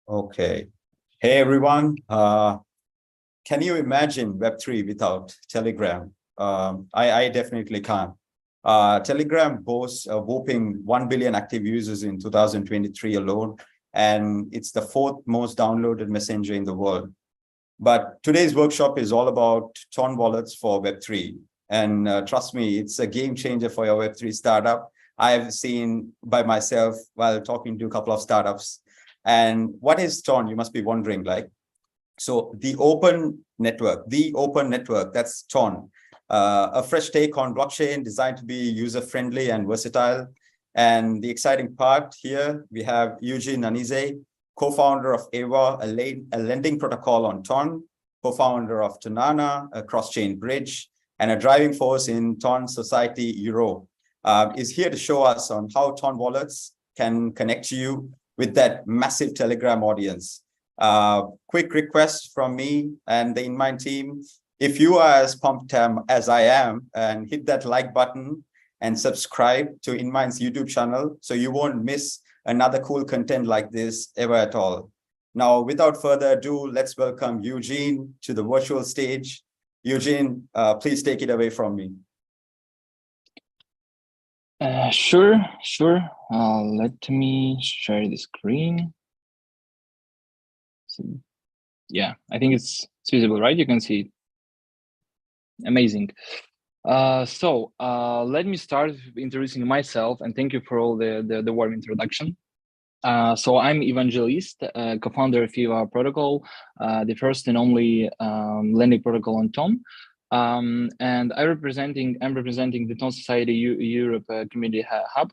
Okay. Hey, everyone. Can you imagine Web3 without Telegram? I definitely can't. Telegram boasts a whopping 1 billion active users in 2023 alone, and it's the fourth most downloaded messenger in the world. But today's workshop is all about Ton wallets for Web3. And trust me, it's a game changer for your Web3 startup. I've seen by myself while talking to a couple of startups. And what is Ton? You must be wondering, like, so the open network, that's Ton, a fresh take on blockchain designed to be user-friendly and versatile. And the exciting part here, we have Eugene Nanize, co-founder of Ava, a lending protocol on Ton, co-founder of Tonana, a cross-chain bridge, and a driving force in Ton Society Euro, is here to show us on how Ton wallets can connect you with that massive Telegram audience. Quick request from me and the InMind team. If you are as pumped as I am, and hit that like button and subscribe to InMind's YouTube channel so you won't miss another cool content like this ever at all. Now, without further ado, let's welcome Eugene to the virtual stage. Eugene, please take it away from me. Sure. Let me share the screen. So, yeah, I think it's visible, right? You can see it. Amazing. So let me start introducing myself, and thank you for all the warm introduction. So I'm Evangelist, co-founder of Eva Protocol, the first and only lending protocol on Ton. And I'm representing the Ton Society Europe Community Hub.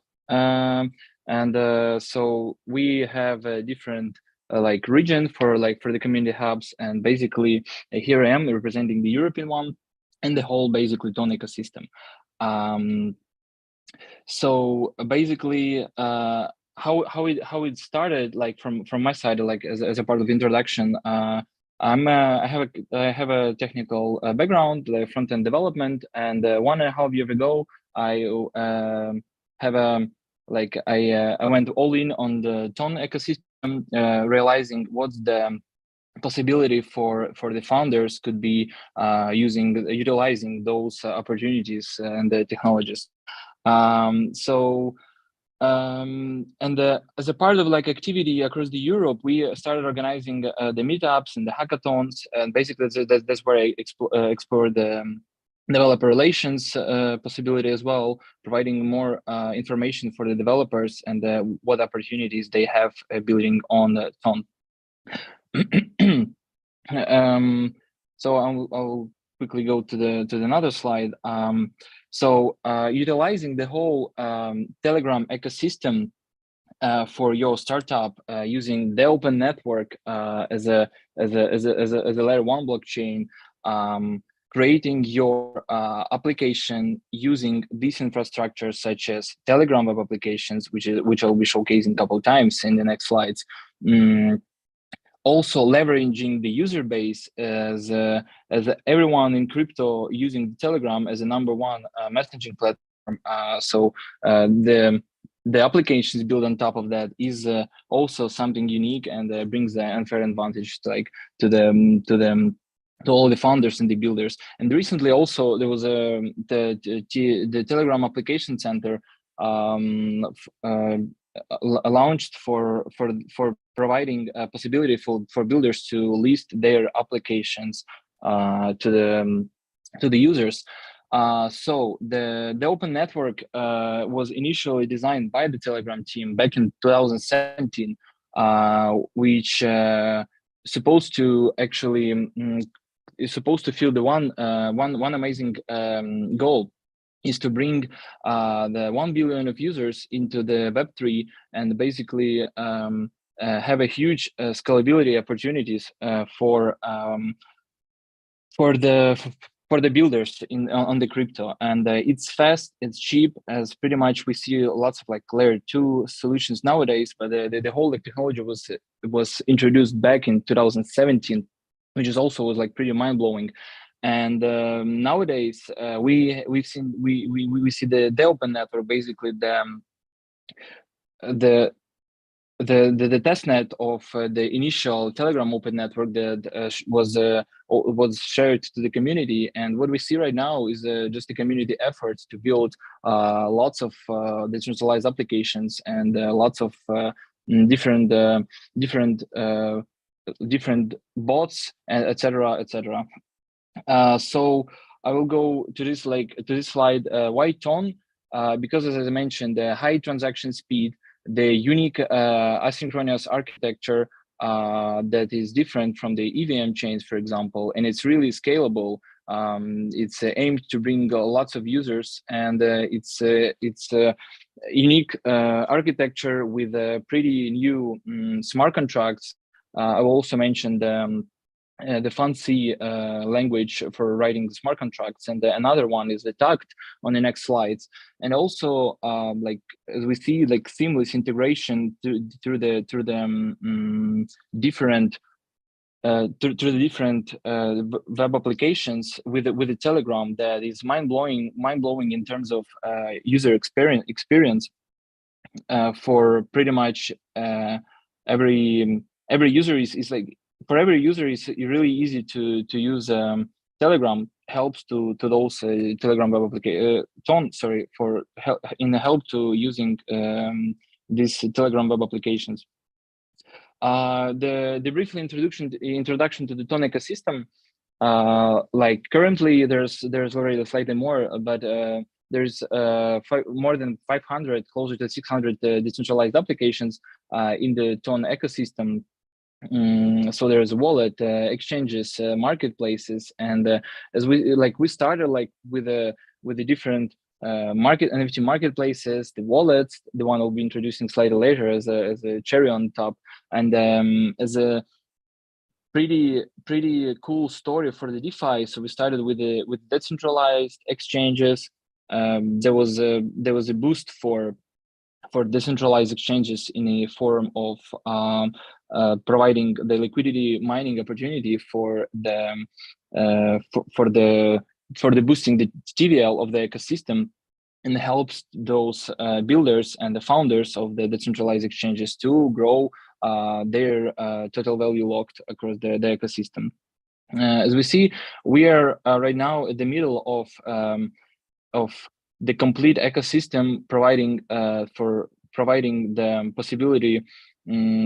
So we have a different like region for the community hubs, and basically here I am representing the European one and the whole basically Ton ecosystem. So basically how it started, like from my side, like as a part of the introduction, I have a technical background, like front-end development, and 1.5 years ago I I went all in on the Ton ecosystem, realizing what's the possibility for the founders could be utilizing those opportunities and the technologies. As a part of like activity across the Europe, we started organizing the meetups and the hackathons, and basically that's where I explored the developer relations possibility as well, providing more information for the developers and what opportunities they have building on Ton. So I'll quickly go to another slide. Utilizing the whole Telegram ecosystem for your startup, using the open network as a layer 1 blockchain, creating your application using this infrastructure such as Telegram web applications, which I'll be showcasing a couple of times in the next slides. Also leveraging the user base as everyone in crypto using Telegram as a #1 messaging platform. The applications built on top of that is also something unique, and brings the unfair advantage to all the founders and the builders. And recently also there was the Telegram application center launched for providing a possibility for builders to list their applications to the users. So the open network was initially designed by the Telegram team back in 2017, which supposed to actually is supposed to fill the one amazing goal, is to bring the 1 billion of users into the Web3 and basically have a huge scalability opportunities for the builders on the crypto. And it's fast, it's cheap, as pretty much we see lots of like layer 2 solutions nowadays. But the whole technology was introduced back in 2017, which is also was like pretty mind-blowing. And nowadays we see the open network, basically the the testnet of the initial Telegram open network that was shared to the community. And what we see right now is just a community effort to build lots of decentralized applications and lots of different different bots, and etc. etc. So I will go to this slide. Why Ton? Because as I mentioned, the high transaction speed, the unique asynchronous architecture that is different from the EVM chains, for example, and it's really scalable. It's aimed to bring lots of users, and it's a unique architecture with pretty new smart contracts. I will also mention the fancy language for writing smart contracts, and another one is the Takt on the next slides. And also, like as we see, like seamless integration through the different through the different web applications with the Telegram, that is mind blowing in terms of user experience for pretty much every user is like. For every user, it's really easy to use. Telegram helps to those Telegram web application in the help to using these Telegram web applications. The brief introduction to the Ton ecosystem. Like currently, there's already slightly more, but there's more than 500, closer to 600 decentralized applications in the Ton ecosystem. So there's a wallet, exchanges, marketplaces, and as we started with the different NFT marketplaces, the wallets, the one I'll be introducing slightly later as a cherry on top, and as a pretty cool story for the DeFi. So we started with decentralized exchanges. There was a boost for decentralized exchanges in a form of providing the liquidity mining opportunity for the boosting the TVL of the ecosystem, and helps those builders and the founders of the decentralized exchanges to grow their total value locked across the ecosystem. As we see, we are right now at the middle of the complete ecosystem, providing the possibility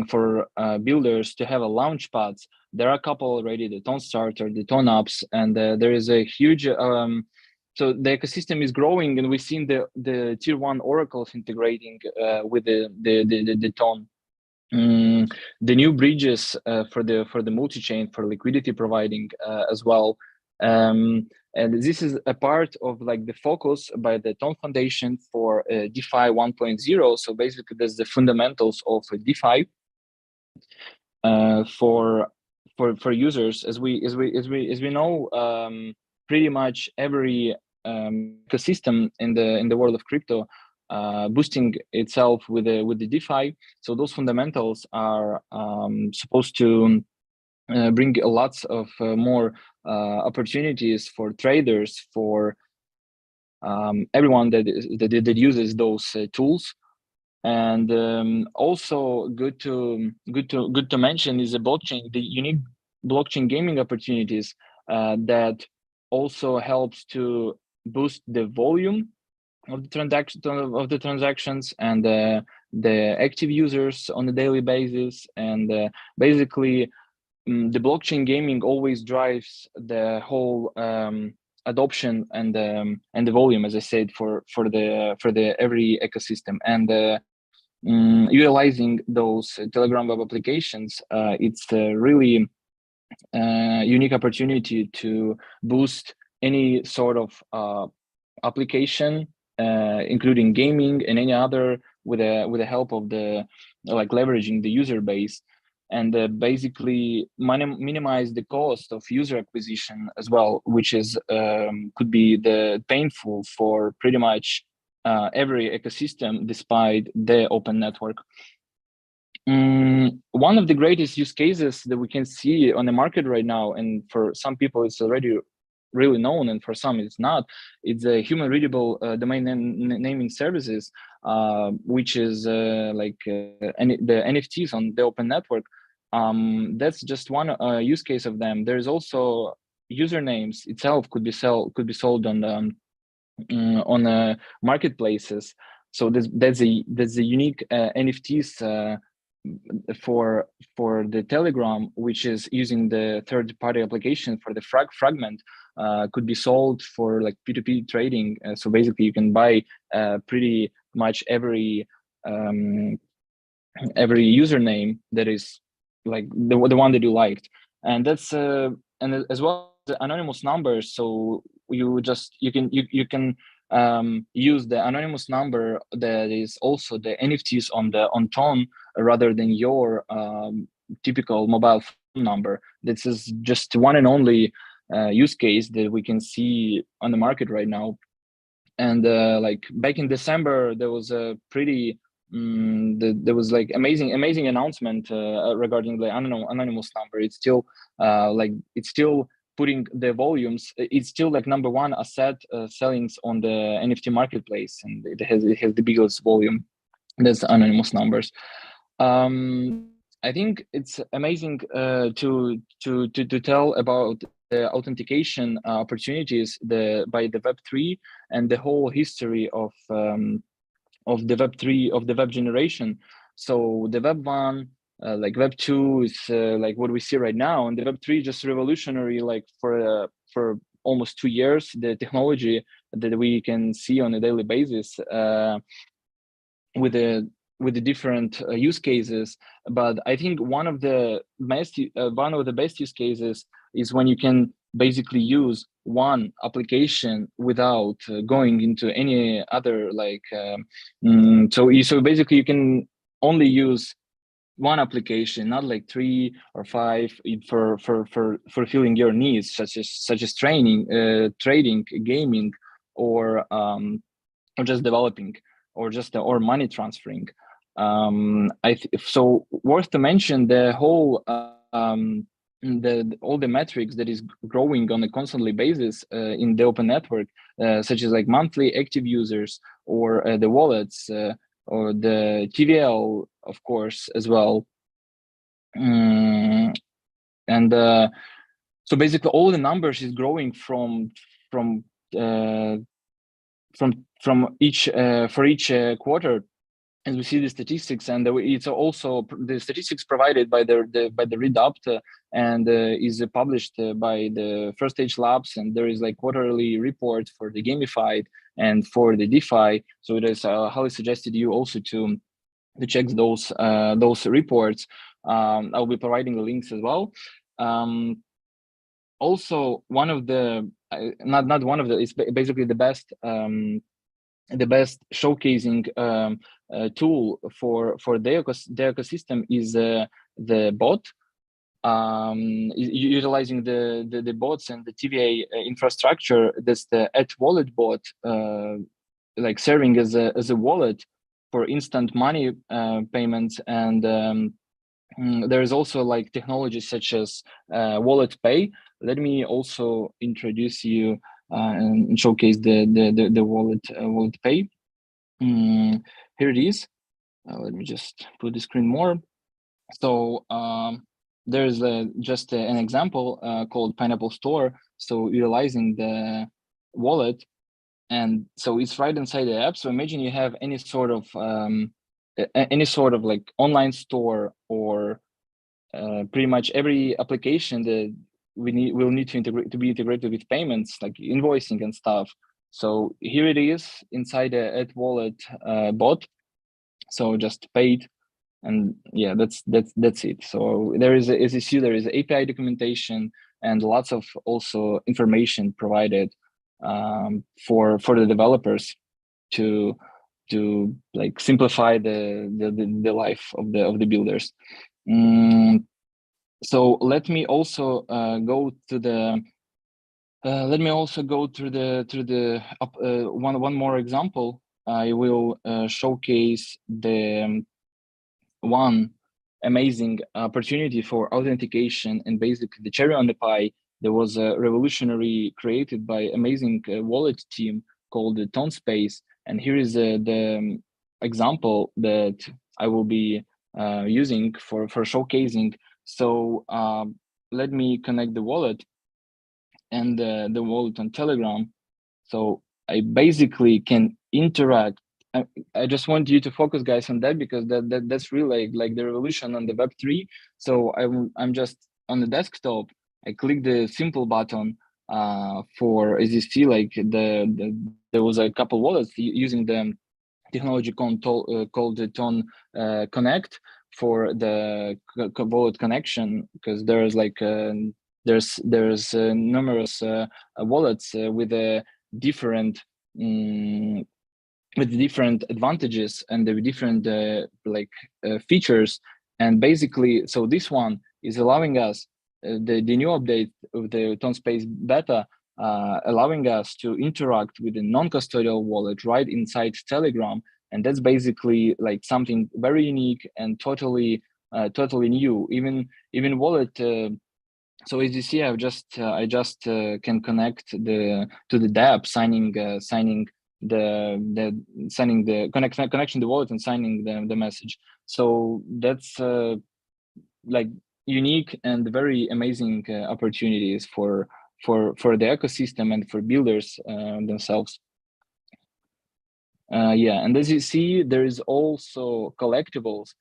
for builders to have a launch pads. There are a couple already, the Ton Starter, the Ton Apps, and there is a huge. So the ecosystem is growing, and we've seen the tier 1 oracles integrating with the Ton. The new bridges for the multi-chain for liquidity providing as well. And this is a part of like the focus by the Ton Foundation for DeFi 1.0. So basically, there's the fundamentals of DeFi for users. As we know, pretty much every ecosystem in the world of crypto boosting itself with the DeFi. So those fundamentals are supposed to bring lots of more opportunities for traders, for everyone that uses those tools. And also good to mention is the unique blockchain gaming opportunities that also helps to boost the volume of the transactions and the active users on a daily basis. And basically, the blockchain gaming always drives the whole adoption and the volume, as I said, for the every ecosystem. And utilizing those Telegram web applications, it's a really unique opportunity to boost any sort of application, including gaming and any other, with the help of the leveraging the user base, and basically minimize the cost of user acquisition as well, which is could be the painful for pretty much every ecosystem, despite the open network. One of the greatest use cases that we can see on the market right now, and for some people it's already really known, and for some it's not. It's a human readable domain naming services, which is the NFTs on the open network. That's just one use case of them. There's also usernames itself could be sold on marketplaces. So that's a unique NFTs for the Telegram, which is using the third-party application for the fragment, could be sold for like P2P trading. So basically, you can buy pretty much every username that is like the one that you liked, and that's and as well the anonymous numbers. So you can use the anonymous number that is also the NFTs on Ton, rather than your typical mobile phone number. This is just one and only use case that we can see on the market right now. And like back in December, there was a pretty there was like amazing announcement regarding the anonymous number. It's still it's still putting the volumes. It's still like number one asset sellings on the NFT marketplace, and it has the biggest volume. That's anonymous numbers. I think it's amazing to tell about the authentication opportunities by the Web3 and the whole history of the Web3, of the web generation. So the Web1, like Web2 is like what we see right now, and the Web3 just revolutionary, like for almost 2 years. The technology that we can see on a daily basis with the different use cases. But I think one of the best use cases is when you can basically use one application without going into any other so basically you can only use one application, not like 3 or 5 for fulfilling your needs, such as trading, gaming, or just developing, or money transferring. So worth to mention the whole all the metrics that is growing on a constantly basis in the open network, such as like monthly active users, or the wallets, or the TVL, of course, as well. And so basically all the numbers is growing from each for each quarter. And we see the statistics, and it's also the statistics provided by the Redapt, and is published by the First Stage Labs. And there is like quarterly report for the gamified and for the DeFi. So it is highly suggested you also to check those reports. I'll be providing the links as well. Also, one of the not one of the, it's basically the best showcasing tool for the ecosystem is the bot, utilizing the bots and the TVA infrastructure. That's the @wallet bot, like serving as a wallet for instant money payments. And there is also like technologies such as wallet pay. Let me also introduce you and showcase the wallet pay. Here it is. Let me just put the screen more. So there's just an example called Pineapple Store. So utilizing the wallet, and so it's right inside the app. So imagine you have any sort of like online store, or pretty much every application that will need to be integrated with payments, like invoicing and stuff. So here it is inside the @wallet bot. So just paid, and yeah, that's it. So there is, as you see, there is API documentation and lots of also information provided for the developers to like simplify the life of the builders. So let me also go to the one more example. I will showcase the one amazing opportunity for authentication, and basically the cherry on the pie there was a revolutionary created by amazing wallet team called the Tonspace. And here is the example that I will be using for showcasing. So let me connect the wallet and the wallet on Telegram. So I basically can interact. I just want you to focus, guys, on that, because that's really like the revolution on the Web3. So I'm just on the desktop. I click the simple button for, as you see, like there was a couple wallets using the technology called the Ton Connect for the wallet connection, because there's like there's numerous wallets with a different with different advantages and the different features. And basically, so this one is allowing us the new update of the Tonspace beta, allowing us to interact with a non-custodial wallet right inside Telegram. And that's basically like something very unique and totally new. Even wallet. So as you see, I just can connect to the dApp, signing the connection to the wallet and signing the message. So that's like unique and very amazing opportunities for the ecosystem and for builders themselves. Yeah, and as you see, there is also collectibles.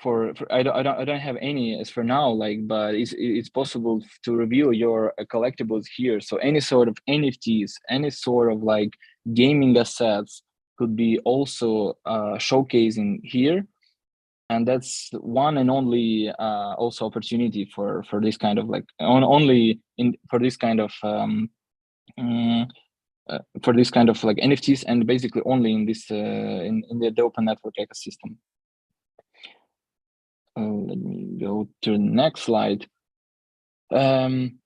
I don't have any as for now, like, but it's possible to reveal your collectibles here. So any sort of NFTs, any sort of like gaming assets could be also showcasing here. And that's one and only also opportunity for this kind of like for this kind of like NFTs, and basically only in this in the open network ecosystem. Let me go to the next slide. And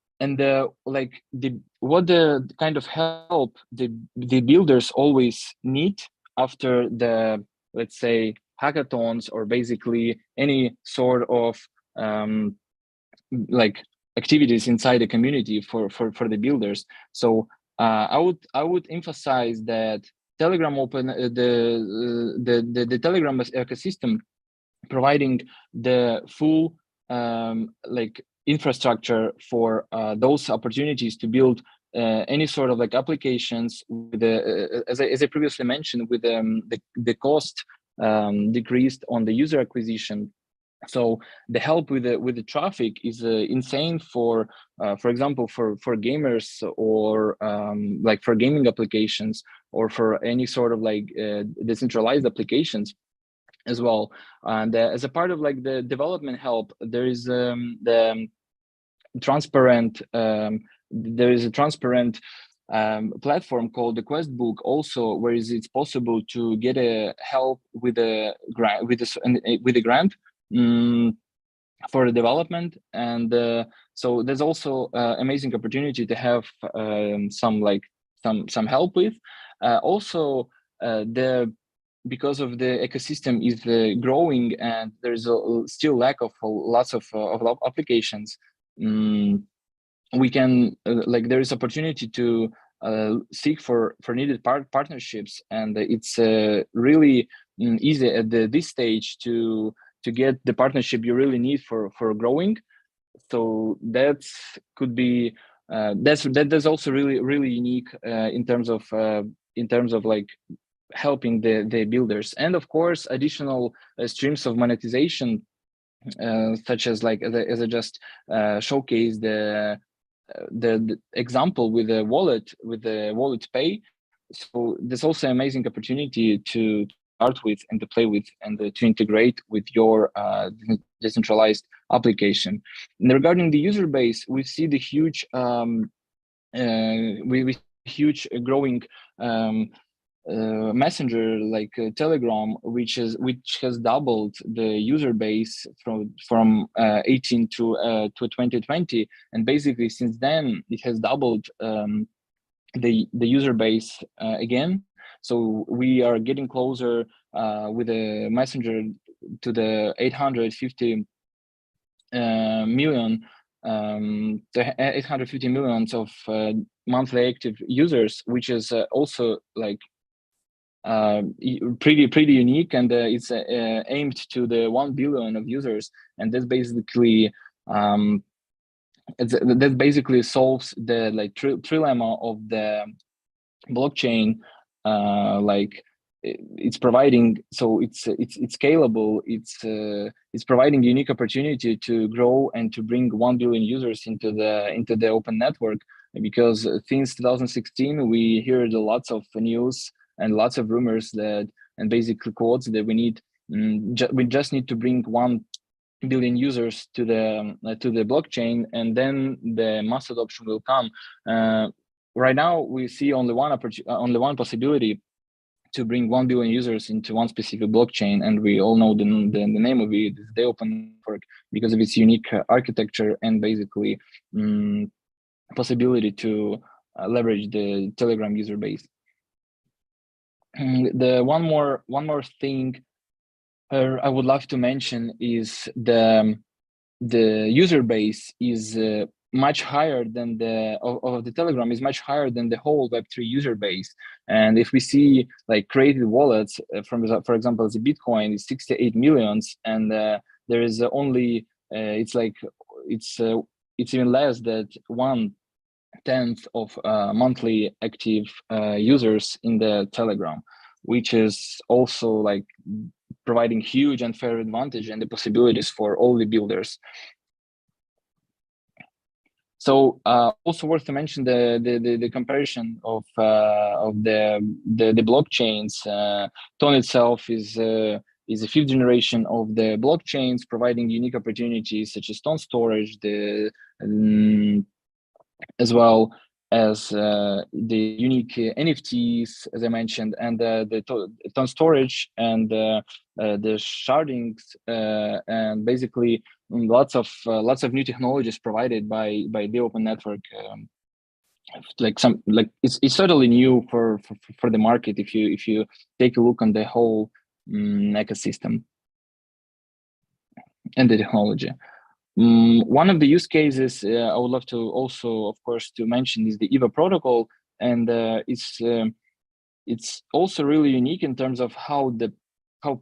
what the kind of help the builders always need after the, let's say, hackathons, or basically any sort of like activities inside the community for the builders. So I would emphasize that Telegram open the Telegram ecosystem, providing the full like infrastructure for those opportunities to build any sort of like applications with as I previously mentioned, with the cost decreased on the user acquisition. So the help with the traffic is insane for example, for gamers, or like for gaming applications, or for any sort of like decentralized applications as well. And as a part of like the development help, there is the transparent there is a transparent platform called the Quest Book also, where it's possible to get a help with a grant with a grant for the development. And so there's also amazing opportunity to have some help with also because of the ecosystem is growing, and there's still lack of lots of applications. We can like there is opportunity to seek for needed partnerships, and it's really easy at this stage to get the partnership you really need for growing. So that could be that's also really unique in terms of like helping the builders. And of course, additional streams of monetization, such as like as I just showcased the example with the wallet pay. So there's also amazing opportunity to start with and to play with, and to integrate with your decentralized application. And regarding the user base, we see the huge we huge growing messenger like Telegram, which has doubled the user base from 18 to 2020, and basically since then it has doubled the user base again. So we are getting closer with the messenger to the 850 million to 850 millions of monthly active users, which is also like pretty unique, and it's aimed to the 1 billion of users, and that's basically that basically solves the like trilemma of the blockchain. Like it's providing, so it's scalable, it's providing unique opportunity to grow and to bring 1 billion users into the open network, because since 2016 we heard lots of news and lots of rumors that, and basically quotes that we need we just need to bring 1 billion users to the blockchain, and then the mass adoption will come. Right now we see only one possibility to bring 1 billion users into one specific blockchain, and we all know the name of it is the open network, because of its unique architecture and basically possibility to leverage the Telegram user base. The one more thing I would love to mention is the user base is much higher than the Telegram is much higher than the whole Web3 user base. And if we see like created wallets for example, the Bitcoin is 68 millions, and there is only it's even less than 1/10 of monthly active users in the Telegram, which is also like providing huge unfair advantage and the possibilities for all the builders. So also worth to mention the comparison of the blockchains. Ton itself is a fifth generation of the blockchains, providing unique opportunities such as Ton storage, as well as the unique NFTs, as I mentioned, and the Ton storage and the shardings, and basically lots of new technologies provided by the open network. It's totally new for the market if you take a look on the whole ecosystem and the technology. One of the use cases I would love to also, of course, to mention is the EVA protocol, and it's also really unique in terms of how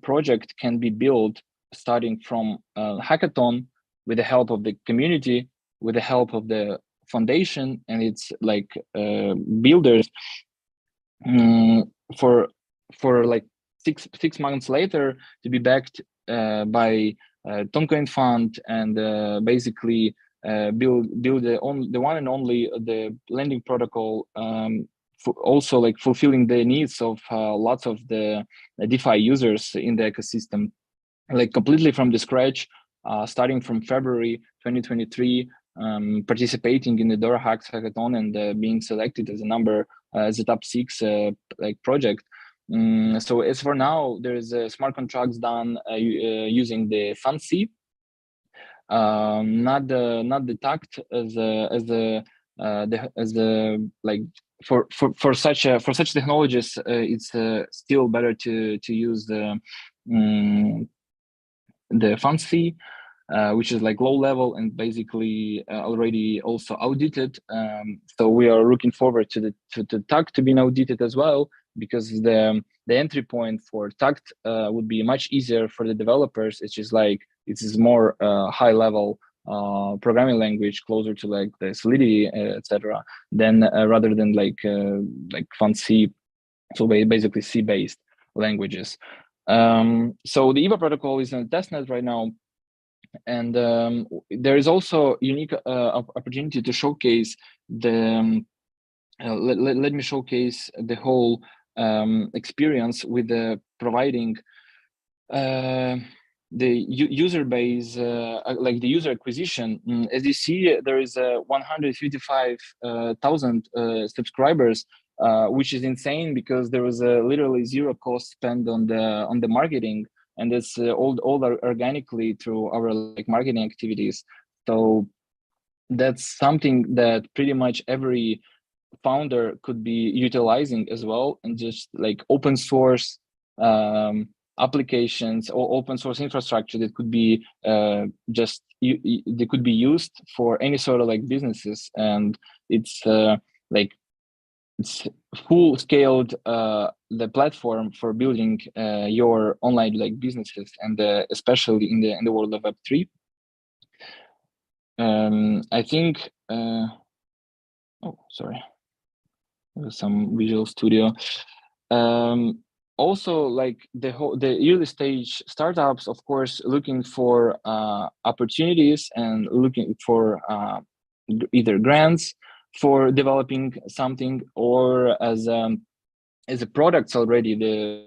project can be built, starting from hackathon with the help of the community, with the help of the foundation and its like builders, for like six months later to be backed by Toncoin fund, and basically build the one and only the lending protocol, also like fulfilling the needs of lots of the DeFi users in the ecosystem, like completely from the scratch, starting from February 2023, participating in the Dora Hacks hackathon and being selected as a top 6 like project. So as for now, there's smart contracts done using the FunC, not the TACT as like for such technologies. It's still better to use the FunC, which is like low level and basically already also audited. So we are looking forward to the TACT to be audited as well, because the entry point for TACT would be much easier for the developers. It's just like it is more high level programming language, closer to like the Solidity, etc., than rather than like FunC, so basically C-based languages. So the EVA protocol is on testnet right now, and there is also unique opportunity to showcase the let me showcase the whole experience with providing the user base, like the user acquisition. As you see, there is 155,000 subscribers, which is insane, because there was literally zero cost spent on the marketing, and it's all organically through our like marketing activities. So that's something that pretty much every founder could be utilizing as well, and just like open source applications or open source infrastructure that could be just they could be used for any sort of like businesses, and it's like it's full scaled the platform for building your online like businesses, and especially in the world of Web3. I think oh sorry, there's some Visual Studio. Also, like the early stage startups, of course, looking for opportunities and looking for either grants for developing something, or as a products already,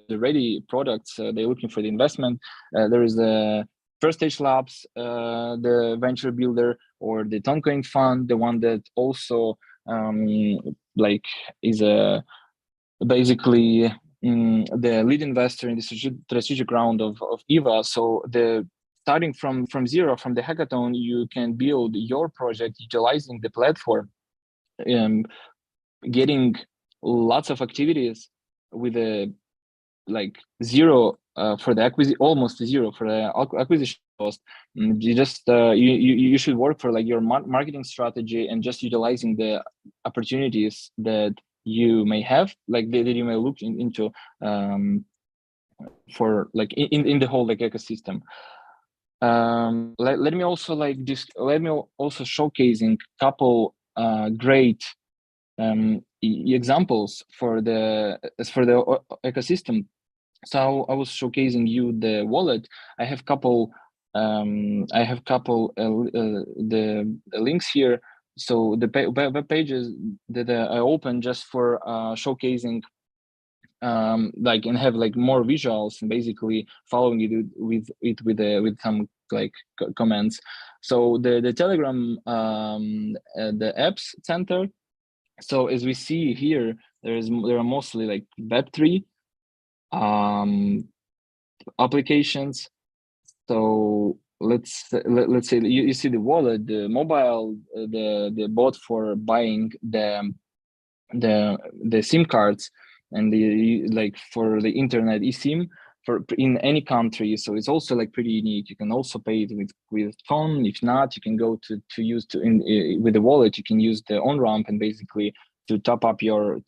the ready products, they're looking for the investment. There is the First Stage Labs, the venture builder, or the Toncoin fund, the one that also like is a basically the lead investor in the strategic round of EVA. So the starting from zero, from the hackathon, you can build your project utilizing the platform, getting lots of activities with a like zero for the acquisition, almost zero for the acquisition cost. You just you should work for like your marketing strategy and just utilizing the opportunities that you may have, like that you may look into for like in the whole like ecosystem. Let me also like this. Let me also showcasing couple great examples for the ecosystem. So I was showcasing you the wallet. I have couple the links here. So the web pages that I opened just for showcasing like, and have like more visuals, and basically following it with some like comments. So the Telegram the apps center. So as we see here, there are mostly like Web3 applications. So let's say you see the wallet, the mobile, the bot for buying the SIM cards, and the like for the internet eSIM for in any country. So it's also like pretty unique. You can also pay it with phone. If not, you can go to use with the wallet. You can use the on ramp and basically to top up your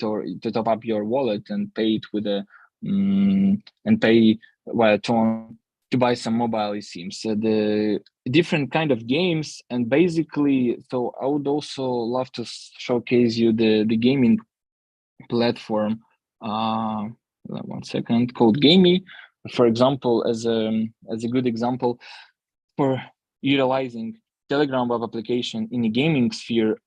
wallet and pay it with a and pay via Ton to buy some mobile eSIMs. So the different kind of games, and basically, so I would also love to showcase you the gaming platform. 1 second, called Gamey, for example, as a good example for utilizing Telegram web application in the gaming sphere.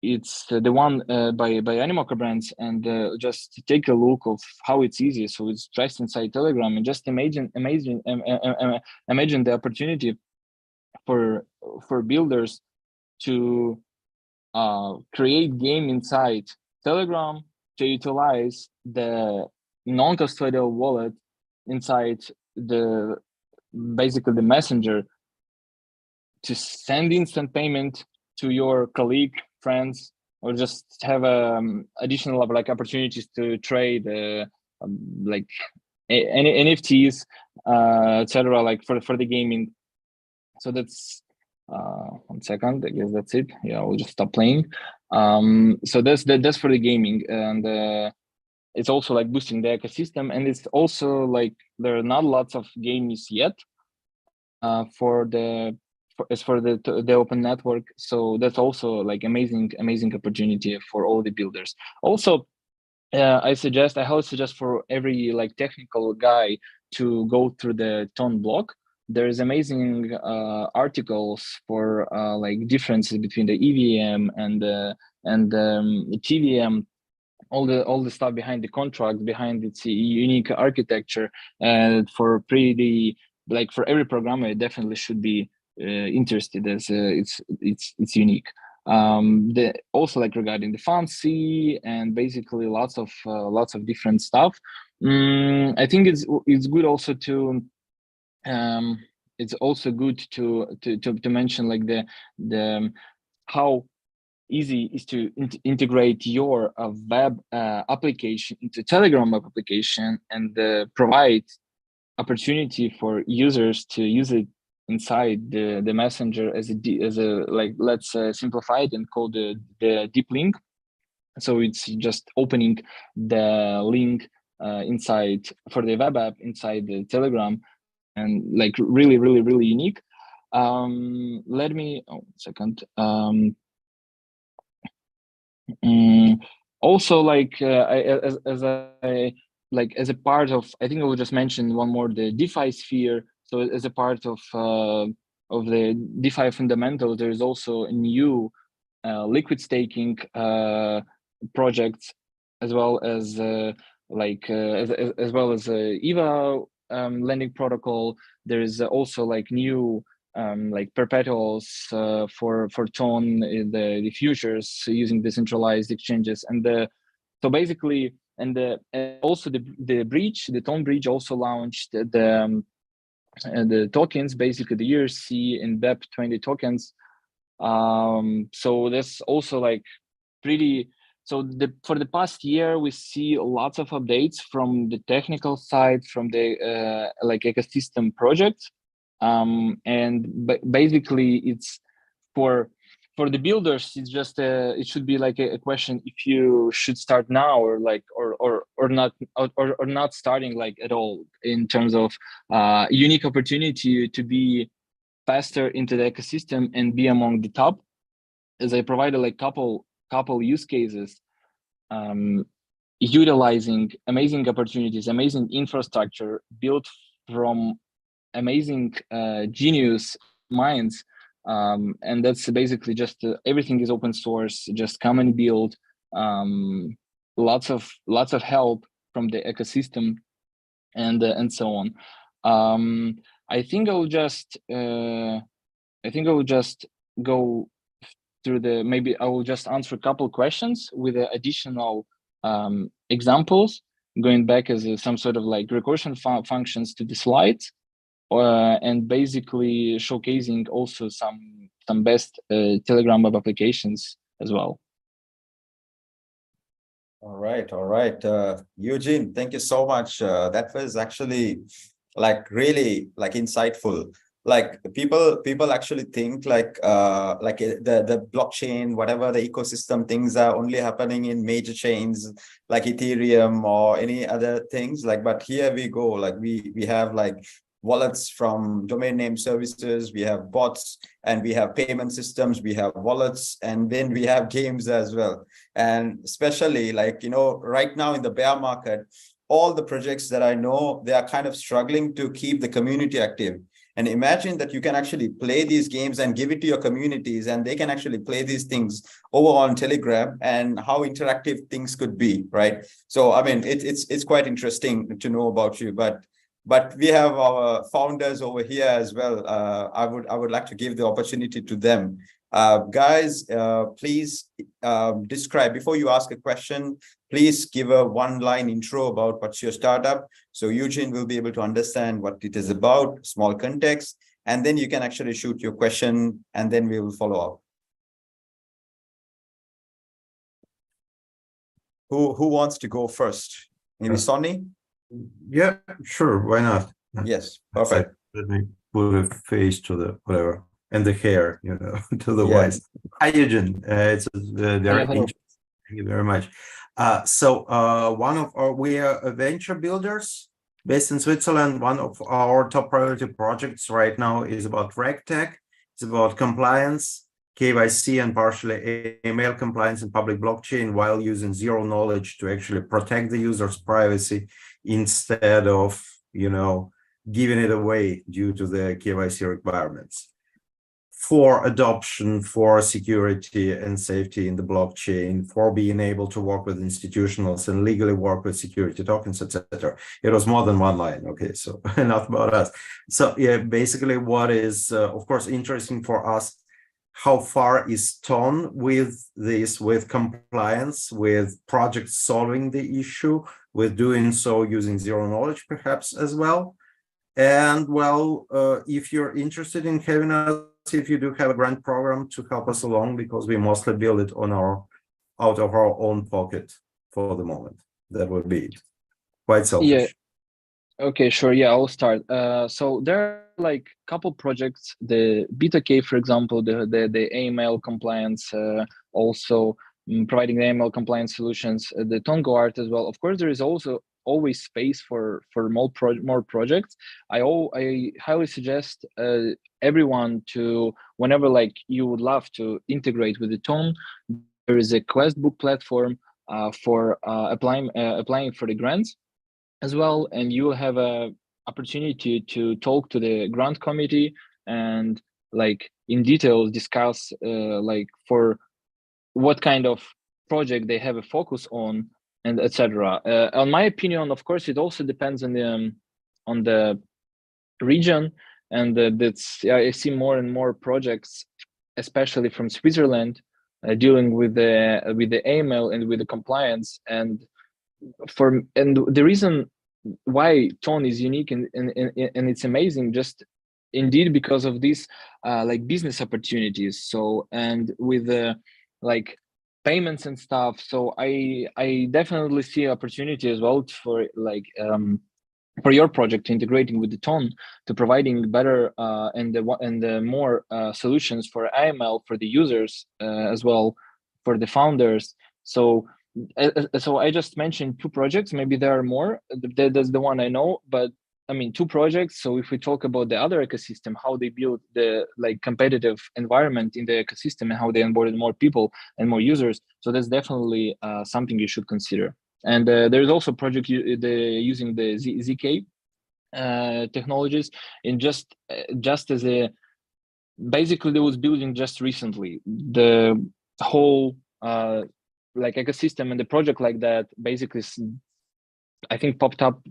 It's the one by Animoca Brands, and just take a look of how it's easy. So it's just inside Telegram, and just imagine the opportunity for builders to create game inside Telegram, to utilize the non-custodial wallet inside the basically the messenger, to send instant payment to your colleague, friends, or just have additional like opportunities to trade like any NFTs, etc. like for the gaming. So that's 1 second, I guess that's it. Yeah, we'll just stop playing. So that's for the gaming, and it's also like boosting the ecosystem, and it's also like there are not lots of games yet for the open network. So that's also like amazing opportunity for all the builders. Also, I highly suggest for every like technical guy to go through the Ton blog. There's amazing articles for like differences between the EVM and TVM, all the stuff behind the contract, behind its unique architecture, and for pretty like for every programmer, it definitely should be interested, as it's unique. Also like regarding the fancy and basically lots of different stuff. I think it's good also to it's also good to mention like the how easy is to integrate your web application into Telegram web application, and provide opportunity for users to use it inside the messenger as a like, let's simplify it and call the deep link. So it's just opening the link inside for the web app inside the Telegram, and like really unique. Let me second. Also, like as I like as a part of, I think I will just mention one more, the DeFi sphere. So as a part of the DeFi fundamentals, there is also a new liquid staking projects, as well as as well as EVA lending protocol. There is also like new like perpetuals for Ton, the futures using decentralized exchanges, and so basically, and also the bridge, the Ton bridge also launched the tokens, basically the ERC and BEP20 tokens. So that's also like pretty. So for the past year, we see lots of updates from the technical side, from the like ecosystem projects. And basically it's for the builders, it's just it should be like a question if you should start now, or like or not, or not starting like at all, in terms of unique opportunity to be faster into the ecosystem and be among the top, as I provided like couple use cases, utilizing amazing opportunities, amazing infrastructure built from amazing genius minds, and that's basically just everything is open source. Just come and build. Lots of help from the ecosystem, and so on. I think I will just go through the, maybe I will just answer a couple questions with additional examples, going back as some sort of like recursion functions to the slides. And basically showcasing also some best Telegram web applications as well. All right. Eugene, thank you so much. That was actually like really like insightful. Like people actually think like the blockchain, whatever the ecosystem things are only happening in major chains like Ethereum or any other things. Like, but here we go, like we have like wallets from domain name services, we have bots, and we have payment systems, we have wallets, and then we have games as well. And especially like, you know, right now in the bear market, all the projects that I know, they are kind of struggling to keep the community active. And imagine that you can actually play these games and give it to your communities, and they can actually play these things over on Telegram, and how interactive things could be, right? So, I mean, it's quite interesting to know about you, but we have our founders over here as well. I would like to give the opportunity to them. Guys, please describe, before you ask a question, please give a one-line intro about what's your startup. So Eugene will be able to understand what it is about, small context, and then you can actually shoot your question, and then we will follow up. Who wants to go first? Maybe Sonny? Yeah, sure. Why not? Yes, perfect. Let me put a face to the whatever, and the hair, you know, to the Yeah. voice. Hi, Eugene. It's very interesting. Thank you very much. We are venture builders based in Switzerland. One of our top priority projects right now is about RegTech. It's about compliance, KYC, and partially AML compliance in public blockchain, while using zero knowledge to actually protect the user's privacy, instead of, you know, giving it away due to the KYC requirements. For adoption, for security and safety in the blockchain, for being able to work with institutionals and legally work with security tokens, etc. It was more than one line. Okay, so enough about us. So yeah, basically what is, of course, interesting for us, how far is Ton with this, with compliance, with projects solving the issue, with doing so using zero knowledge perhaps as well. And well, if you're interested in having us, if you do have a grant program to help us along, because we mostly build it on out of our own pocket for the moment. That would be it. Quite selfish. Okay, sure. Yeah, I'll start. So there are like a couple projects, the BetaK, for example, the AML compliance, also providing the AML compliance solutions, the Tongo art as well. Of course, there is also always space for more projects. I highly suggest everyone to, whenever like you would love to integrate with the Ton, there is a quest book platform for applying for the grants as well, and you will have a opportunity to talk to the grant committee and like in detail discuss like for what kind of project they have a focus on and etc. On my opinion, of course, it also depends on the region, and that's I see more and more projects, especially from Switzerland, dealing with the AML and with the compliance, and the reason why Tone is unique and it's amazing just indeed because of these like business opportunities. So and with like payments and stuff, so I definitely see opportunity as well for your project integrating with the Tone to providing better and the more solutions for AML for the users as well, for the founders. So I just mentioned two projects, maybe there are more. That's the one I know, but I mean two projects. So if we talk about the other ecosystem, how they build the like competitive environment in the ecosystem and how they onboarded more people and more users, so that's definitely something you should consider. And there's also project using the ZK technologies, in just as a basically they was building just recently the whole like ecosystem, and the project like that basically I think popped out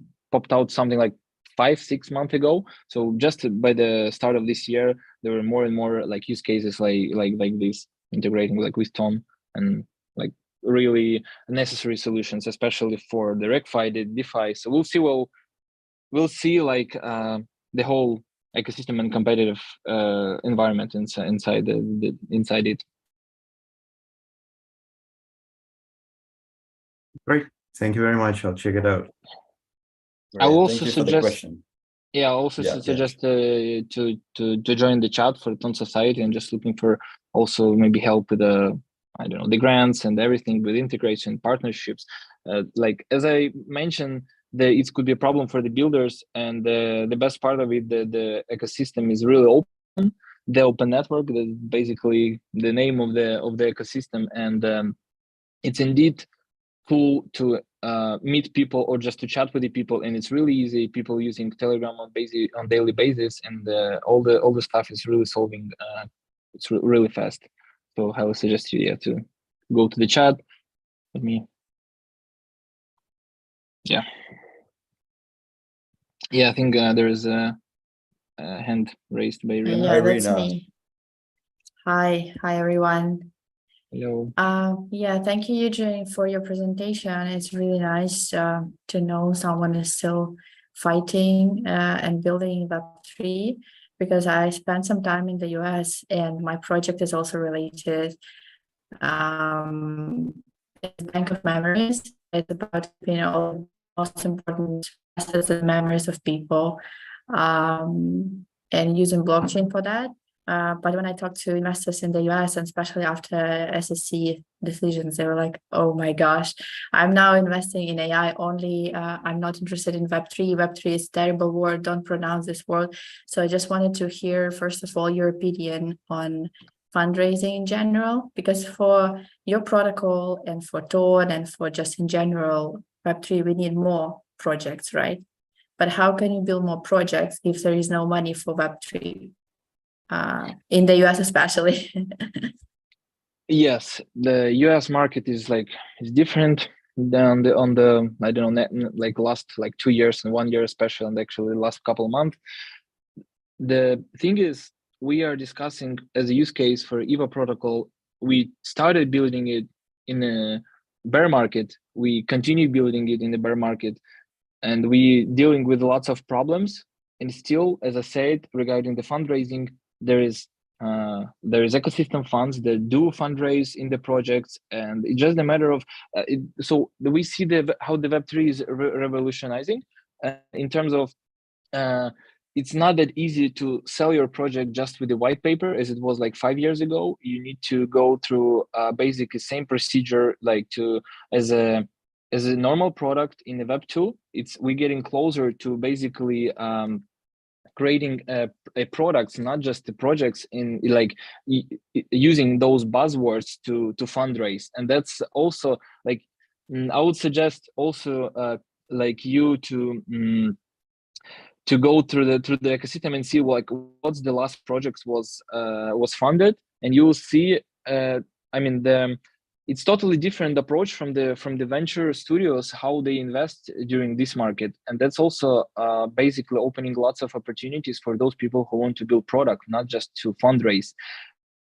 something like 5-6 months ago. So just by the start of this year there were more and more like use cases like this, integrating like with Tom, and like really necessary solutions, especially for the RegFi, the DeFi. So we'll see like the whole ecosystem and competitive environment inside inside it. Great. Thank you very much. I'll check it out. I will Thank also you for the suggest, question. yeah, I also suggest to join the chat for Ton Society, and just looking for also maybe help with the I don't know the grants and everything with integration partnerships. Like as I mentioned, it could be a problem for the builders, and the best part of it, the ecosystem is really open. The open network, that's basically the name of the ecosystem, and it's indeed cool to meet people or just to chat with the people, and it's really easy. People using Telegram on daily basis, and all the stuff is really solving. It's really fast. So I would suggest you to go to the chat. Let me. Yeah. Yeah, I think there is a hand raised by Irina. Yeah, that's Irina. me. Hi everyone. Hello. Yeah, thank you, Eugene, for your presentation. It's really nice to know someone is still fighting and building Web3, because I spent some time in the US and my project is also related. It's Bank of Memories. It's about all the most important assets and memories of people, and using blockchain for that. But when I talked to investors in the US, and especially after SEC decisions, they were like, oh my gosh, I'm now investing in AI only. I'm not interested in Web3. Web3 is a terrible word. Don't pronounce this word. So I just wanted to hear, first of all, your opinion on fundraising in general, because for your protocol and for Ton and for just in general, Web3, we need more projects, right? But how can you build more projects if there is no money for Web3? In the US especially. Yes, the US market is different than on the I don't know like last 2 years and 1 year especially, and actually the last couple of months. The thing is, we are discussing as a use case for EVA protocol. We started building it in a bear market. We continue building it in the bear market, and we dealing with lots of problems. And still, as I said, regarding the fundraising, there is ecosystem funds that do fundraise in the projects, and it's just a matter of so we see how the Web3 is revolutionizing. in terms of it's not that easy to sell your project just with a white paper as it was like 5 years ago. You need to go through basically same procedure like as a normal product in the Web2. We're getting closer to basically creating a products, not just the projects, in like using those buzzwords to fundraise. And that's also like I would suggest also like you to go through the ecosystem and see like what's the last projects was funded, and you will see I mean it's totally different approach from the venture studios, how they invest during this market. And that's also basically opening lots of opportunities for those people who want to build product, not just to fundraise.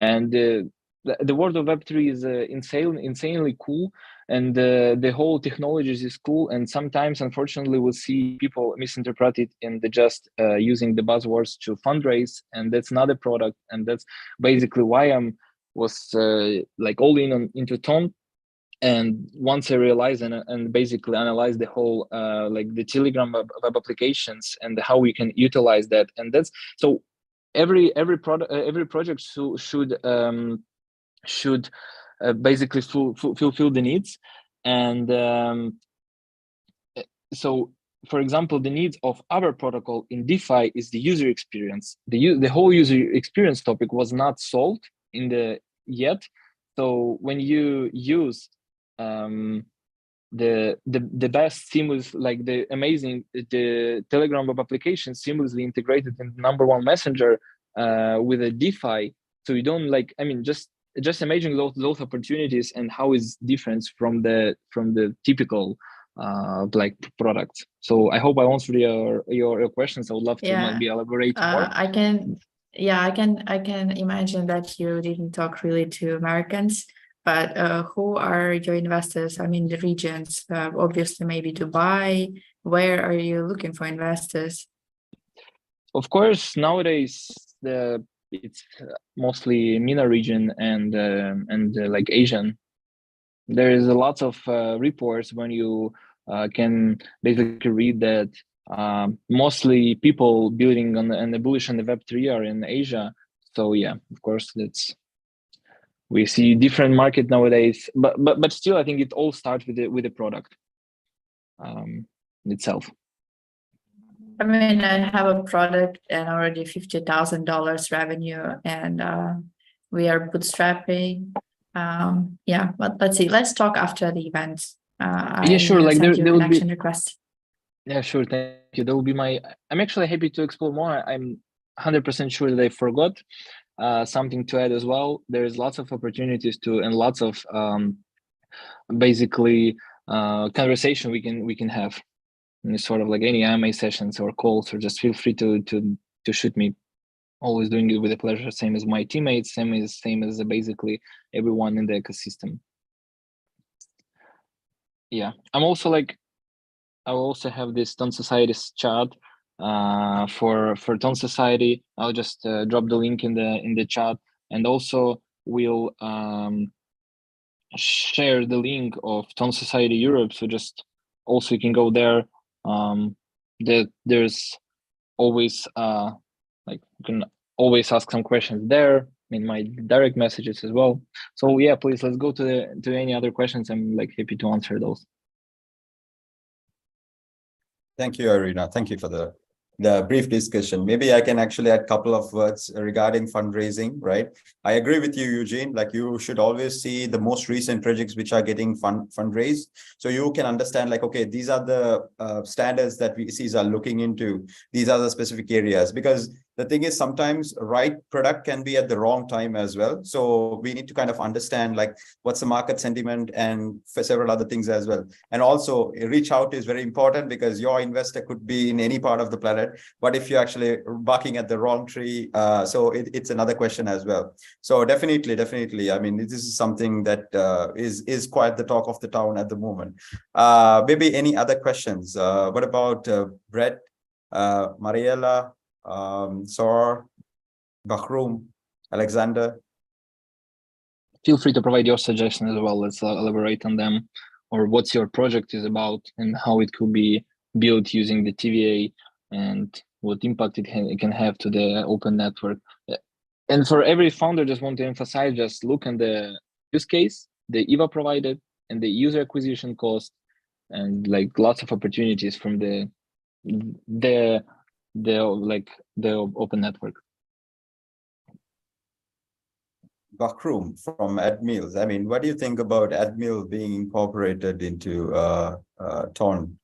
And the world of Web3 is insanely cool, and the whole technologies is cool. And sometimes, unfortunately, we'll see people misinterpret it in just using the buzzwords to fundraise, and that's not a product. And that's basically why was like all in into Ton. And once I realized and basically analyzed the whole like the Telegram web applications and how we can utilize that, and that's so every project should basically fulfill the needs. And so for example, the needs of our protocol in DeFi is the user experience. The whole user experience topic was not solved in the yet. So when you use the best seamless, like the Telegram web application seamlessly integrated in #1 messenger with a DeFi, so you don't like, I mean, just imagine those opportunities and how is different from the typical like products. So I hope I answered your questions. I would love to maybe elaborate more. I can imagine that you didn't talk really to Americans, but who are your investors? I mean, the regions, obviously maybe Dubai. Where are you looking for investors? Of course, nowadays it's mostly MENA region and like Asian. There is a lot of reports when you can basically read that mostly people building on the bullish on the Web3 are in Asia. So yeah, of course, we see different market nowadays, but still, I think it all starts with the product itself. I mean, I have a product and already $50,000 revenue, and we are bootstrapping. Yeah, but let's see. Let's talk after the event. Yeah, sure. Like there will be request. Yeah, sure. Thank you. That will be I'm actually happy to explore more. I'm 100% sure that I forgot something to add as well. There's lots of opportunities and lots of basically conversation we can have. And sort of like any AMA sessions or calls, or just feel free to shoot me. Always doing it with a pleasure. Same as my teammates. Same as basically everyone in the ecosystem. Yeah, I will also have this Ton Society's chat for Ton Society. I'll just drop the link in the chat, and also we'll share the link of Ton Society Europe. So just also you can go there. There's always like you can always ask some questions there in my direct messages as well. So yeah, please, let's go to any other questions. I'm like happy to answer those. Thank you, Irina. Thank you for the brief discussion. Maybe I can actually add a couple of words regarding fundraising, right? I agree with you, Eugene. Like, you should always see the most recent projects which are getting fundraised, so you can understand like, okay, these are the standards that VCs are looking into. These are the specific areas, because the thing is sometimes right product can be at the wrong time as well. So we need to kind of understand like what's the market sentiment and for several other things as well. And also reach out is very important, because your investor could be in any part of the planet. But if you're actually barking at the wrong tree, so it's another question as well. So definitely, I mean, this is something that is quite the talk of the town at the moment. Maybe any other questions? What about Brett, Mariela, Sor, Bahrum, Alexander? Feel free to provide your suggestions as well. Let's elaborate on them, or what's your project is about and how it could be built using the TVA and what impact it can have to the open network. And for every founder, just want to emphasize, just look at the use case, the EVA provided, and the user acquisition cost, and like lots of opportunities from the open network. Bakrum from Admils. I mean, what do you think about Admil being incorporated into Ton?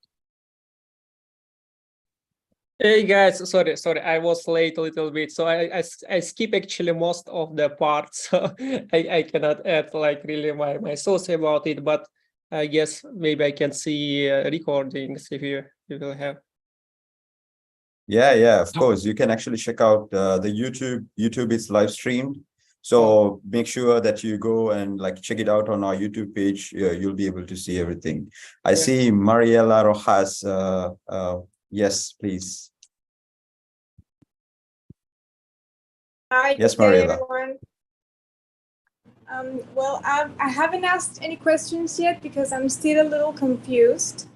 Hey guys, sorry, I was late a little bit, so I skip actually most of the parts, so I cannot add like really my thoughts about it, but I guess maybe I can see recordings if you will have. Yeah, of course. You can actually check out the YouTube. YouTube is live streamed, so make sure that you go and like check it out on our YouTube page. You'll be able to see everything. I see Mariela Rojas. Yes, please. Hi, yes, good day, Mariela. everyone. Well, I haven't asked any questions yet because I'm still a little confused,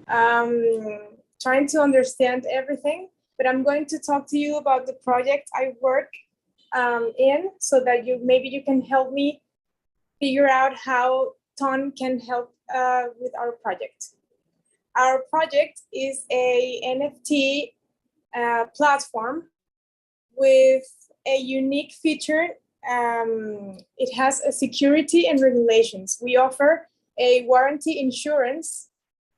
trying to understand everything. But I'm going to talk to you about the project I work in, so that maybe you can help me figure out how Ton can help with our project. Our project is a NFT platform with a unique feature. It has a security and regulations. We offer a warranty insurance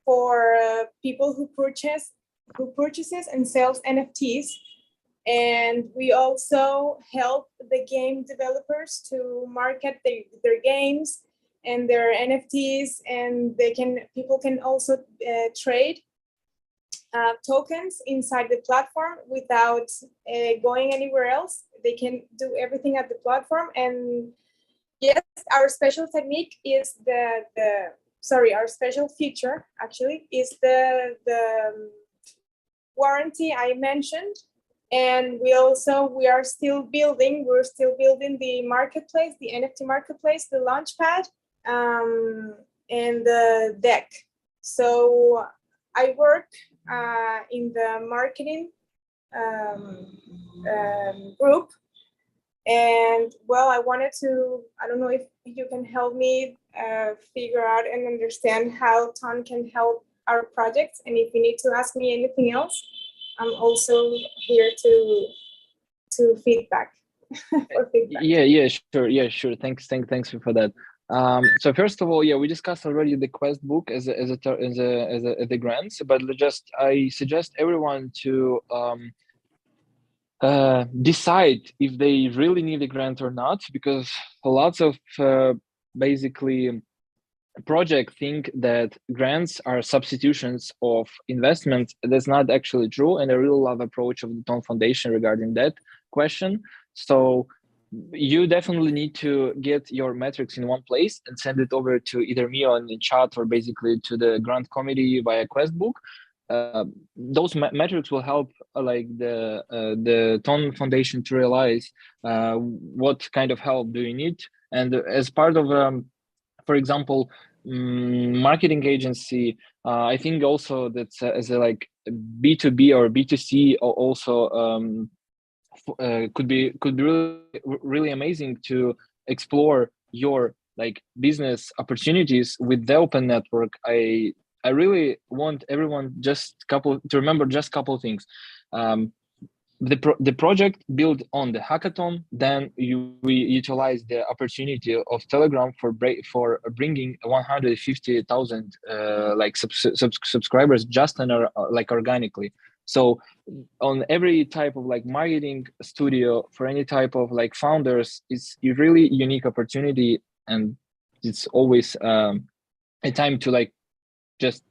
for people who purchases and sells NFTs. And we also help the game developers to market their games and their NFTs, and people can also trade tokens inside the platform without going anywhere else. They can do everything at the platform. And yes, our special technique is our special feature actually is the warranty I mentioned. And we're still building the marketplace, the NFT marketplace, the launchpad, and the deck. So I work in the marketing group, and well, I don't know if you can help me figure out and understand how Ton can help our projects, and if you need to ask me anything else, I'm also here to feedback. For feedback. Yeah, sure. Thanks for that. So first of all, we discussed already the quest book as the grants, but I suggest everyone to decide if they really need a grant or not, because lots of basically projects think that grants are substitutions of investments. That's not actually true, and I really love approach of the Ton Foundation regarding that question. So you definitely need to get your metrics in one place and send it over to either me on the chat or basically to the grant committee via quest book. Those metrics will help the Ton Foundation to realize what kind of help do you need. And as part of for example, marketing agency, I think also that as a like B2B or B2C also could be really amazing to explore your like business opportunities with the open network. I really want everyone to remember just couple things. The project built on the hackathon, then we utilize the opportunity of Telegram for bringing 150,000 like subscribers just organically. So on every type of like marketing studio for any type of like founders, it's a really unique opportunity, and it's always a time to like just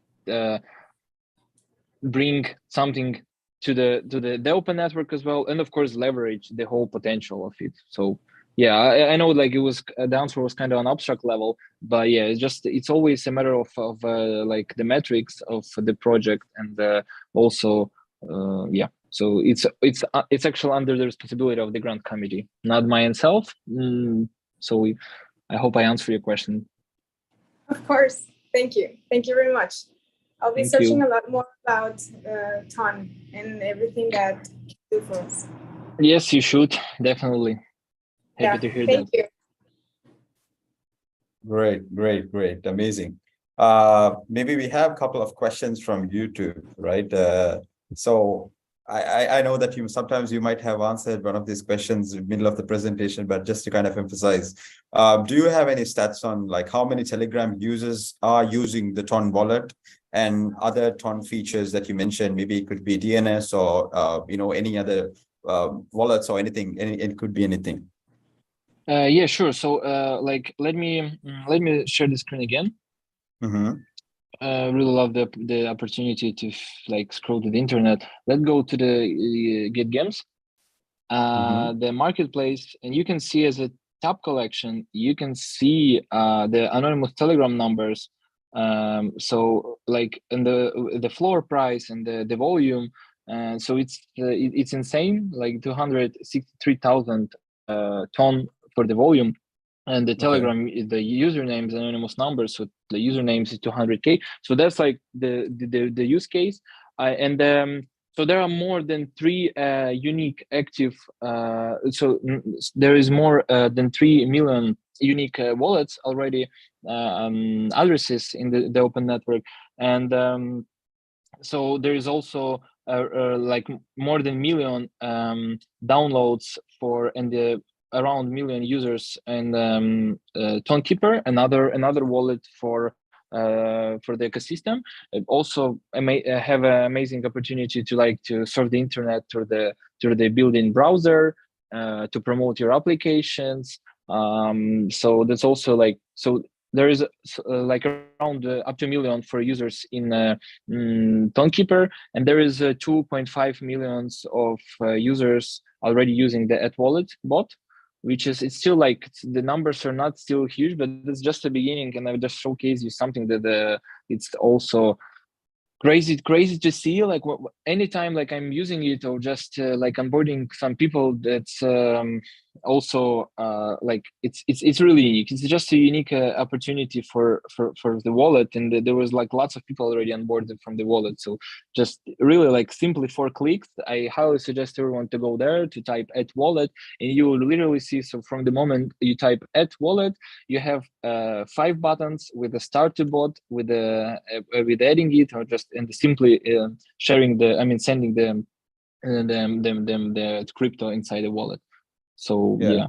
bring something to the open network as well, and of course leverage the whole potential of it. So yeah, I know like the answer was kind of an abstract level, but yeah, it's always a matter of like the metrics of the project, and also so it's actually under the responsibility of the grant committee, not mine self. So I hope I answer your question. Of course, thank you very much. I'll be Thank searching you. a lot more about Ton and everything that it can do for us. Yes, you should definitely. Happy to hear that. Thank you. Great, amazing. Maybe we have a couple of questions from YouTube, right? So I know that sometimes you might have answered one of these questions in the middle of the presentation, but just to kind of emphasize, do you have any stats on like how many Telegram users are using the Ton wallet and other Ton features that you mentioned? Maybe it could be DNS or any other wallets or anything. It could be anything. Yeah, sure. So like let me share the screen again. Mm-hmm. Really love the opportunity to like scroll to the internet. Let's go to the Get Games, the marketplace, and you can see as a top collection, you can see the anonymous Telegram numbers. So like in the floor price and the volume, so it's insane, like 263,000 ton for the volume. And the Telegram, the usernames, anonymous numbers, so the usernames is 200K. So that's like the use case. So there are more than 3 unique active. So there is more than 3 million unique wallets already, addresses in the open network. And so there is also like more than million downloads around million users, and Tonkeeper, another wallet for the ecosystem. Also, I may have an amazing opportunity to surf the internet through the built-in browser to promote your applications. So that's also like, so there is like around up to 1 million for users in Tonkeeper, and there is 2.5 millions of users already using the @wallet bot, which is, it's still like, the numbers are not still huge, but it's just the beginning. And I just showcase you something that it's also crazy to see, like anytime like I'm using it, or just like onboarding some people, that's also like it's really unique. It's just a unique opportunity for the wallet, and there was like lots of people already onboarded from the wallet. So just really like simply 4 clicks, I highly suggest everyone to go there to type @wallet, and you will literally see, so from the moment you type @wallet, you have 5 buttons with the start to bot, with adding it, or just and simply sharing sending them the crypto inside the wallet. So yeah.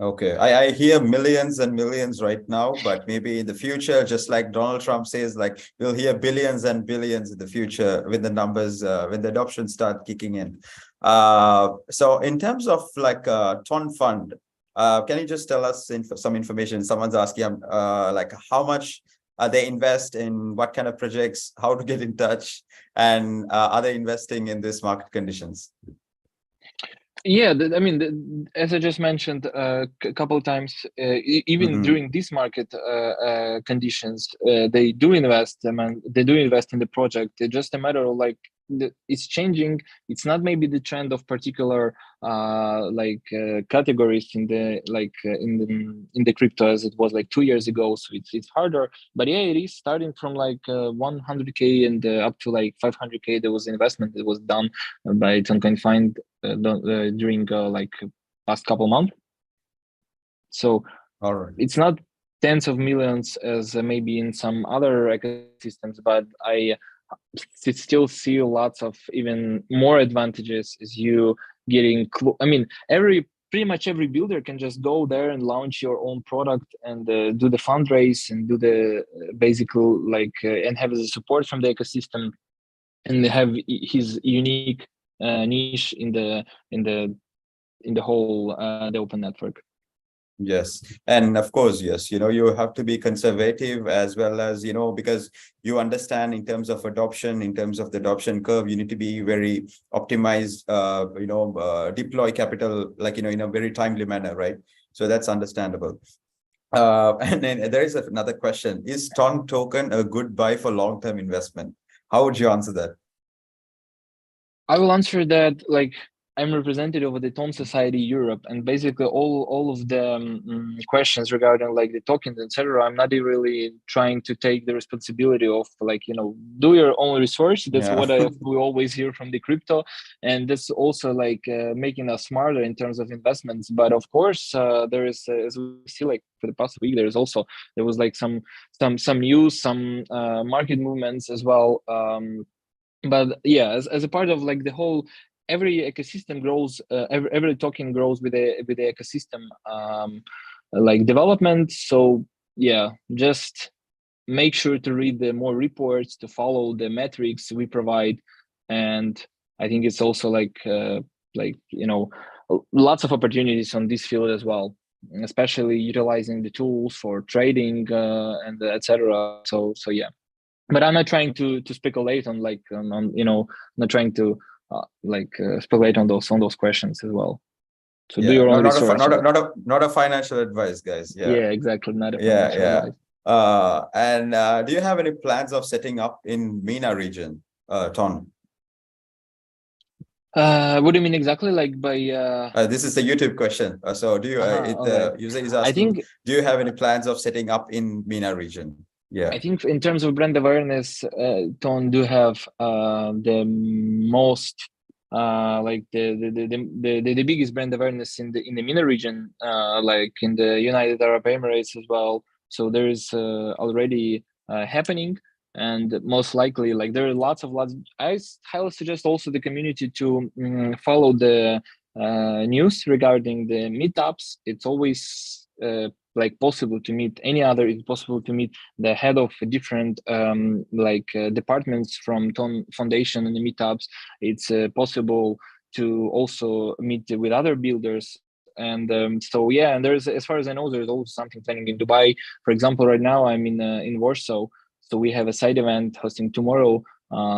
Okay, I hear millions and millions right now, but maybe in the future, just like Donald Trump says, like we'll hear billions and billions in the future when the numbers, when the adoption start kicking in. So in terms of like Ton Fund, can you just tell us some information? Someone's asking like how much they invest in, what kind of projects, how to get in touch, and are they investing in this market conditions? Yeah, as I just mentioned a couple of times, even during these market conditions, they do invest. They do invest in the project. It's just a matter of like it's changing. It's not maybe the trend of particular categories in the crypto as it was like 2 years ago. So it's harder. But yeah, it is starting from like 100K and up to like 500K. There was investment that was done by Toncoin Find during like past couple months. So it's not tens of millions as maybe in some other ecosystems, but I still see lots of even more advantages as you getting pretty much every builder can just go there and launch your own product and do the fundraise and do the basically and have the support from the ecosystem and have his unique niche in the whole the open network. Yes, and of course, yes, you have to be conservative as well as, because you understand in terms of adoption, in terms of the adoption curve, you need to be very optimized, deploy capital, like, in a very timely manner, right? So that's understandable. And then there is another question. Is Ton token a good buy for long-term investment? How would you answer that? I will answer that, like, I'm representative of the Ton Society Europe, and basically all of the questions regarding like the tokens, etc. I'm not really trying to take the responsibility of like, you know, do your own research. That's what we always hear from the crypto, and that's also like making us smarter in terms of investments. But of course, there is, as we see, like for the past week, there was like some news, some market movements as well. But yeah, as a part of like the whole, every ecosystem grows, every token grows with the ecosystem like development. So yeah, just make sure to read the more reports, to follow the metrics we provide. And I think it's also like you know, lots of opportunities on this field as well, especially utilizing the tools for trading and etc. So yeah, but I'm not trying to speculate on like on you know, not trying to speculate on those questions as well. So do your own research. Not a financial advice, guys. Yeah, exactly. Not a financial advice. And do you have any plans of setting up in MENA region, Ton? What do you mean exactly? Like by this is a YouTube question. So do you okay. user is asking, do you have any plans of setting up in MENA region? Yeah, I think in terms of brand awareness, Ton do have the most like the biggest brand awareness in the MENA region, like in the United Arab Emirates as well. So there is already happening, and most likely, like there are lots. I highly suggest also the community to follow the news regarding the meetups. It's always like possible to meet it's possible to meet the head of different departments from Ton Foundation and the meetups. It's possible to also meet with other builders. And so yeah, and there's, as far as I know, there's also something planning in Dubai. For example, right now I'm in Warsaw, so we have a side event hosting tomorrow.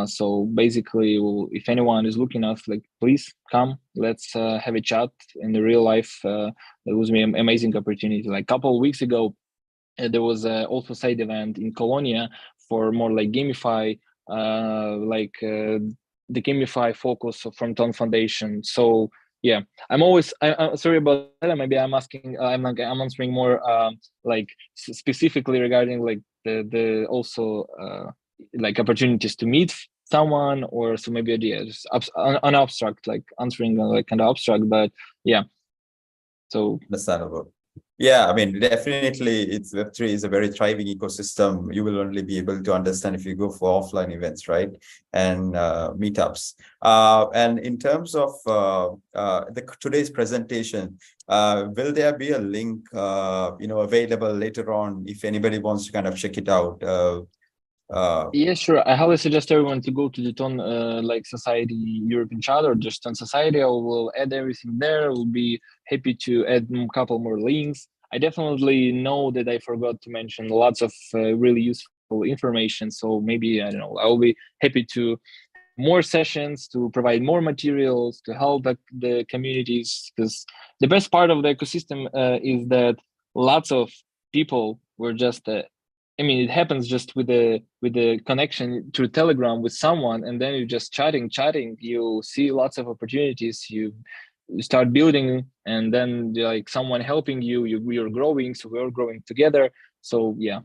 So basically, if anyone is looking at, like, please come, let's have a chat in the real life. It was an amazing opportunity. Like a couple of weeks ago, there was also side event in Colonia for more like gamify, the gamify focus from Ton Foundation. So yeah, I'm sorry about that. Maybe I'm asking, I'm answering more like specifically regarding like the also like opportunities to meet someone, or so maybe just an abstract, like answering like kind of abstract, but yeah. So understandable. Yeah, I mean, definitely, it's Web3 is a very thriving ecosystem. You will only be able to understand if you go for offline events, right? And meetups. And in terms of today's presentation, will there be a link, available later on if anybody wants to kind of check it out? Yeah, sure. I highly suggest everyone to go to the Ton Society European chat, or just Ton Society. I will add everything there. We'll be happy to add a couple more links. I definitely know that I forgot to mention lots of really useful information. So maybe, I don't know, I will be happy to more sessions, to provide more materials, to help the communities, because the best part of the ecosystem is that lots of people were just I mean, it happens just with the connection through Telegram with someone, and then you just chatting. You see lots of opportunities. You start building, and then like someone helping you. We are growing, so we're growing together. So yeah.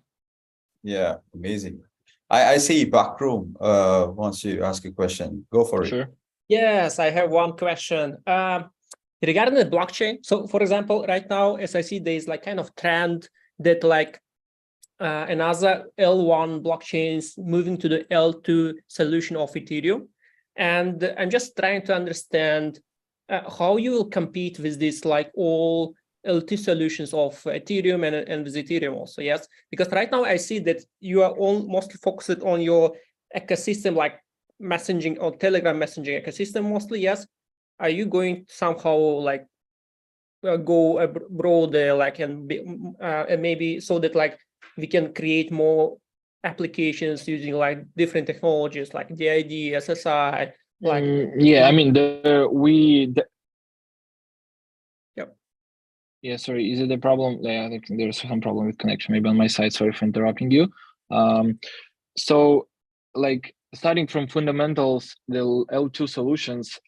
Yeah, amazing. I see Backroom wants to ask a question. Go for it. Sure. Yes, I have one question. Regarding the blockchain. So for example, right now, as I see, there's like kind of trend that like another L1 blockchains moving to the L2 solution of Ethereum. And I'm just trying to understand how you will compete with this, like all L2 solutions of Ethereum and with Ethereum also, yes? Because right now I see that you are all mostly focused on your ecosystem, like messaging or Telegram messaging ecosystem mostly, yes? Are you going to somehow like go broader, like, and maybe so that like we can create more applications using like different technologies like DID, SSI, like yeah, I mean Yep. Yeah, sorry, is it a problem? Yeah, I think there's some problem with connection maybe on my side. Sorry for interrupting you. So like starting from fundamentals, the L2 solutions,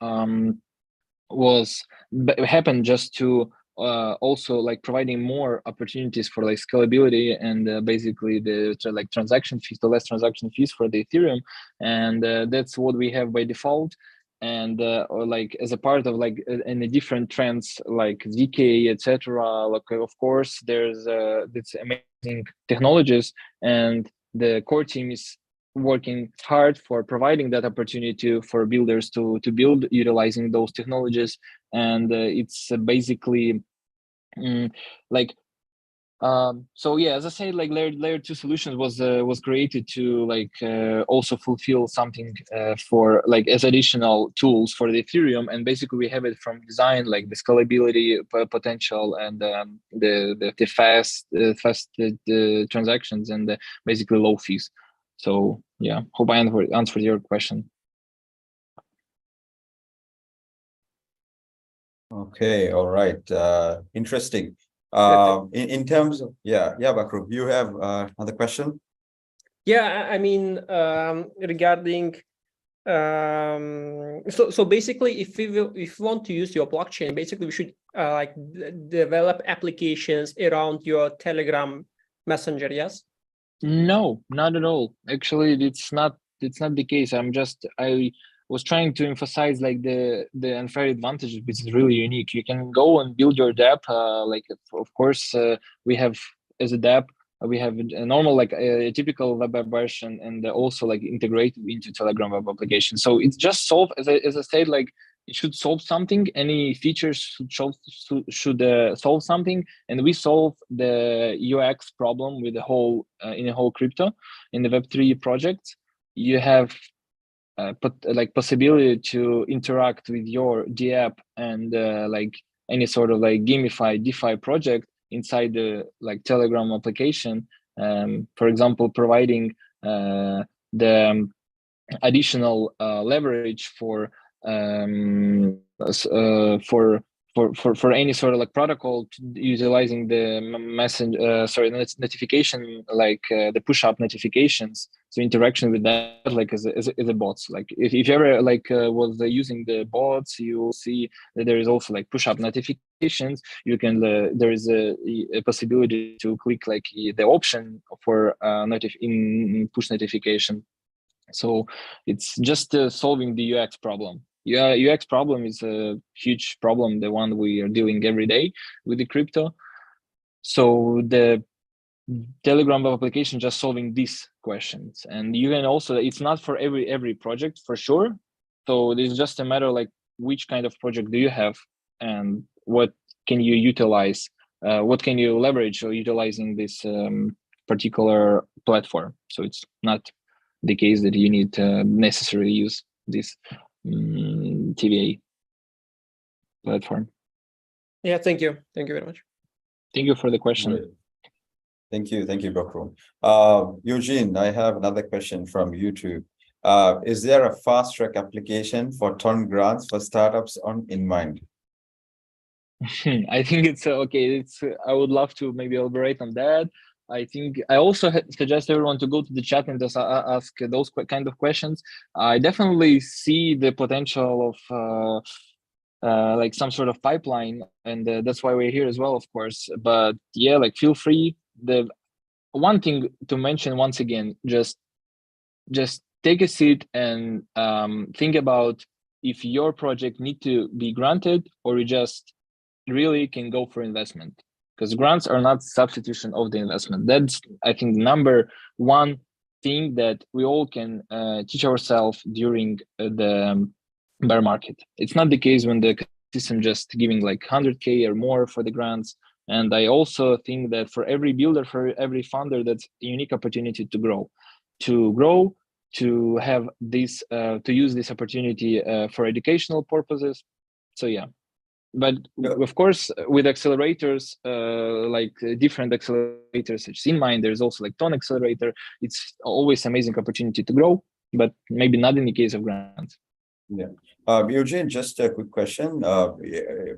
happened just to also like providing more opportunities for like scalability and basically the transaction fees, the less transaction fees for the Ethereum, and that's what we have by default. And or like as a part of like in the different trends like ZK, etc. Like of course there's this amazing technologies, and the core team is working hard for providing that opportunity for builders to build utilizing those technologies. And it's basically like so yeah, as I said, like layer 2 solutions was created to like also fulfill something for like as additional tools for the Ethereum. And basically we have it from design, like the scalability potential and the fast transactions and basically low fees. So yeah, hope I answered your question. Okay, all right. Interesting. In terms of Bakru, you have another question? Yeah, I mean, regarding so basically, if we want to use your blockchain, basically we should like develop applications around your Telegram messenger. Yes. No, not at all. Actually, it's not the case. I was trying to emphasize like the unfair advantage, which is really unique. You can go and build your dApp. Like of course, we have as a dApp, we have a normal like a typical web app version, and also like integrated into Telegram web application. So it's just solve as I said, like it should solve something. Any features should solve something, and we solve the UX problem with the whole in the whole crypto. In the Web3 project, you have like possibility to interact with your dApp and like any sort of like gamified DeFi project inside the like Telegram application. For example, providing the additional leverage for any sort of like protocol utilizing the notification, like the push up notifications. So interaction with that like as a bots. Like if you ever like was using the bots, you will see that there is also like push up notifications. You can there is a possibility to click like the option for in push notification. So it's just solving the UX problem. Yeah, UX problem is a huge problem, the one we are dealing every day with the crypto. So the Telegram application just solving these questions. And you can also, it's not for every project for sure. So it's just a matter like which kind of project do you have and what can you utilize, what can you leverage or utilizing this particular platform. So it's not the case that you need to necessarily use this TVA platform. Yeah, thank you very much. Thank you for the question. Great. Thank you, Bakru. Eugene, I have another question from YouTube. Is there a fast track application for Ton grants for startups in mind? I think it's okay. I would love to maybe elaborate on that. I think I also suggest everyone to go to the chat and just ask those kind of questions. I definitely see the potential of like some sort of pipeline, and that's why we're here as well, of course. But yeah, like feel free. The one thing to mention once again, just take a seat and think about if your project need to be granted or you just really can go for investment, because grants are not substitution of the investment. That's, I think, number one thing that we all can teach ourselves during the bear market. It's not the case when the system just giving like 100K or more for the grants. And I also think that for every builder, for every founder, that's a unique opportunity to grow, to have this, to use this opportunity for educational purposes. So yeah. But of course, with accelerators, like different accelerators such as in mind, there's also like Ton Accelerator. It's always amazing opportunity to grow, but maybe not in the case of grants. Yeah. Eugene, just a quick question.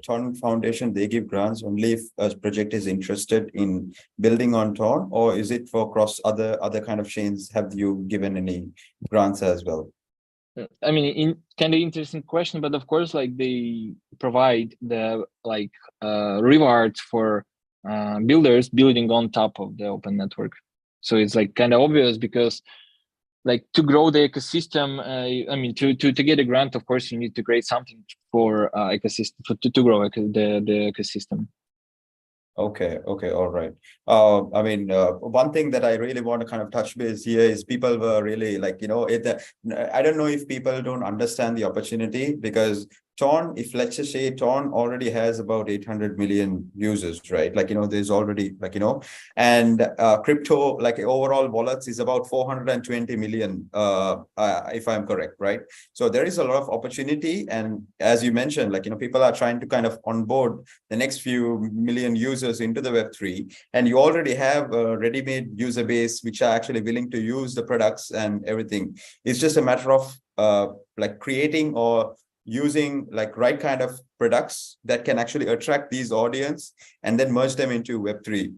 Ton Foundation, they give grants only if a project is interested in building on Ton, or is it for across other kind of chains? Have you given any grants as well? I mean, kind of interesting question, but of course, like they provide the like rewards for builders building on top of the open network. So it's like kind of obvious because like to grow the ecosystem, I mean, to get a grant, of course, you need to create something for ecosystem to grow the ecosystem. Okay, all right. I mean, one thing that I really want to kind of touch base here is people were really like, you know, I don't know if people don't understand the opportunity, because Ton, if let's just say Ton already has about 800 million users, right? Like, you know, there's already like, you know, and crypto, like overall wallets is about 420 million, if I'm correct, right? So there is a lot of opportunity. And as you mentioned, like, you know, people are trying to kind of onboard the next few million users into the Web3, and you already have a ready-made user base which are actually willing to use the products and everything. It's just a matter of like creating or using like right kind of products that can actually attract these audience and then merge them into Web3.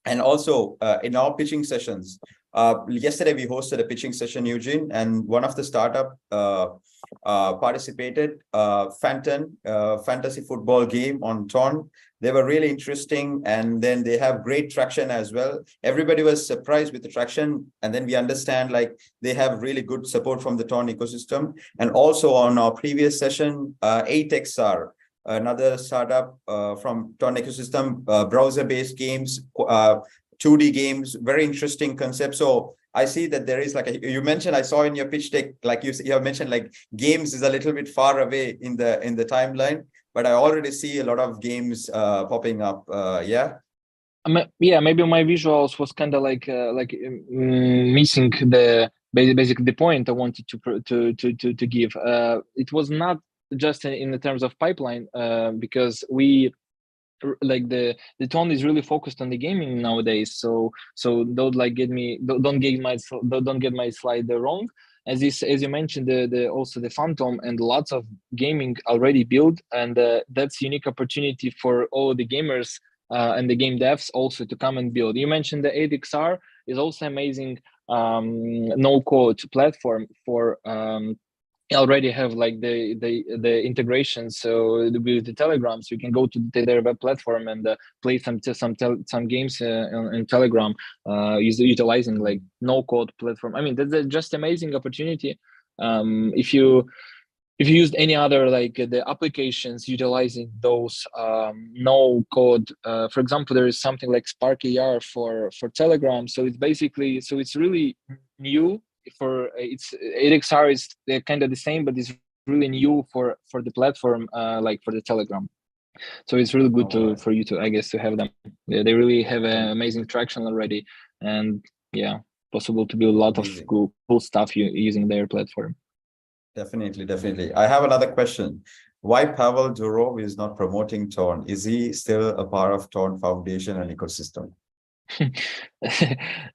And also in our pitching sessions, yesterday we hosted a pitching session, Eugene, and one of the startup participated, Phantom, fantasy football game on Ton. They were really interesting, and then they have great traction as well. Everybody was surprised with the traction, and then we understand like they have really good support from the Ton ecosystem. And also on our previous session, 8XR, another startup from Ton ecosystem, browser-based games, 2D games, very interesting concept. So I see that there is like you mentioned, I saw in your pitch deck, like you have mentioned, like games is a little bit far away in the timeline, but I already see a lot of games popping up. Yeah. Yeah, maybe my visuals was kind of like missing the basically the point I wanted to give. It was not just in the terms of pipeline, because we like the Ton is really focused on the gaming nowadays. So don't get my slide wrong. As you mentioned, also the Phantom and lots of gaming already built, and that's unique opportunity for all the gamers and the game devs also to come and build. You mentioned the 8XR is also amazing no-code platform for already have like the integration, so with the Telegram, so you can go to their web platform and play some games in Telegram, utilizing like no-code platform. I mean, that's just amazing opportunity. If you used any other like the applications utilizing those no code, for example, there is something like Spark AR for Telegram. So it's really new. For it's 8XR is kind of the same, but it's really new for the platform, like for the Telegram. So it's really good for you to, I guess, to have them. They really have amazing traction already, and yeah, possible to build a lot of cool stuff using their platform. Definitely. I have another question. Why Pavel Durov is not promoting Ton? Is he still a part of Ton Foundation and ecosystem?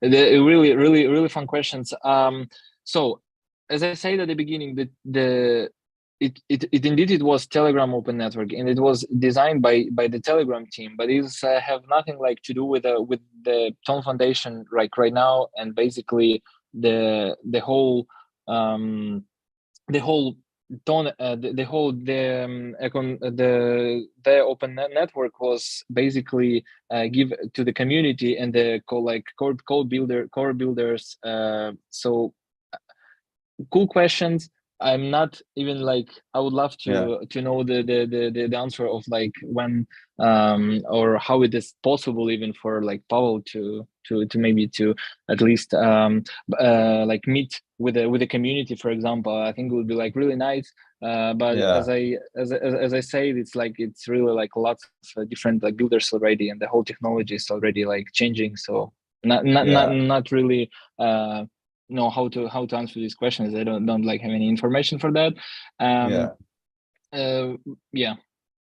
The really fun questions. So as I said at the beginning, it was Telegram open network, and it was designed by the Telegram team, but it's have nothing like to do with the Ton Foundation right now, and basically the whole Ton, the open network was basically give to the community and the core builders. So cool questions. I'm not even like, I would love to know the answer of like when or how it is possible even for like Pavel to maybe to at least like meet with the community, for example. I think it would be like really nice. But as I say, it's really like lots of different like builders already, and the whole technology is already like changing. So not really know how to answer these questions. I don't like have any information for that.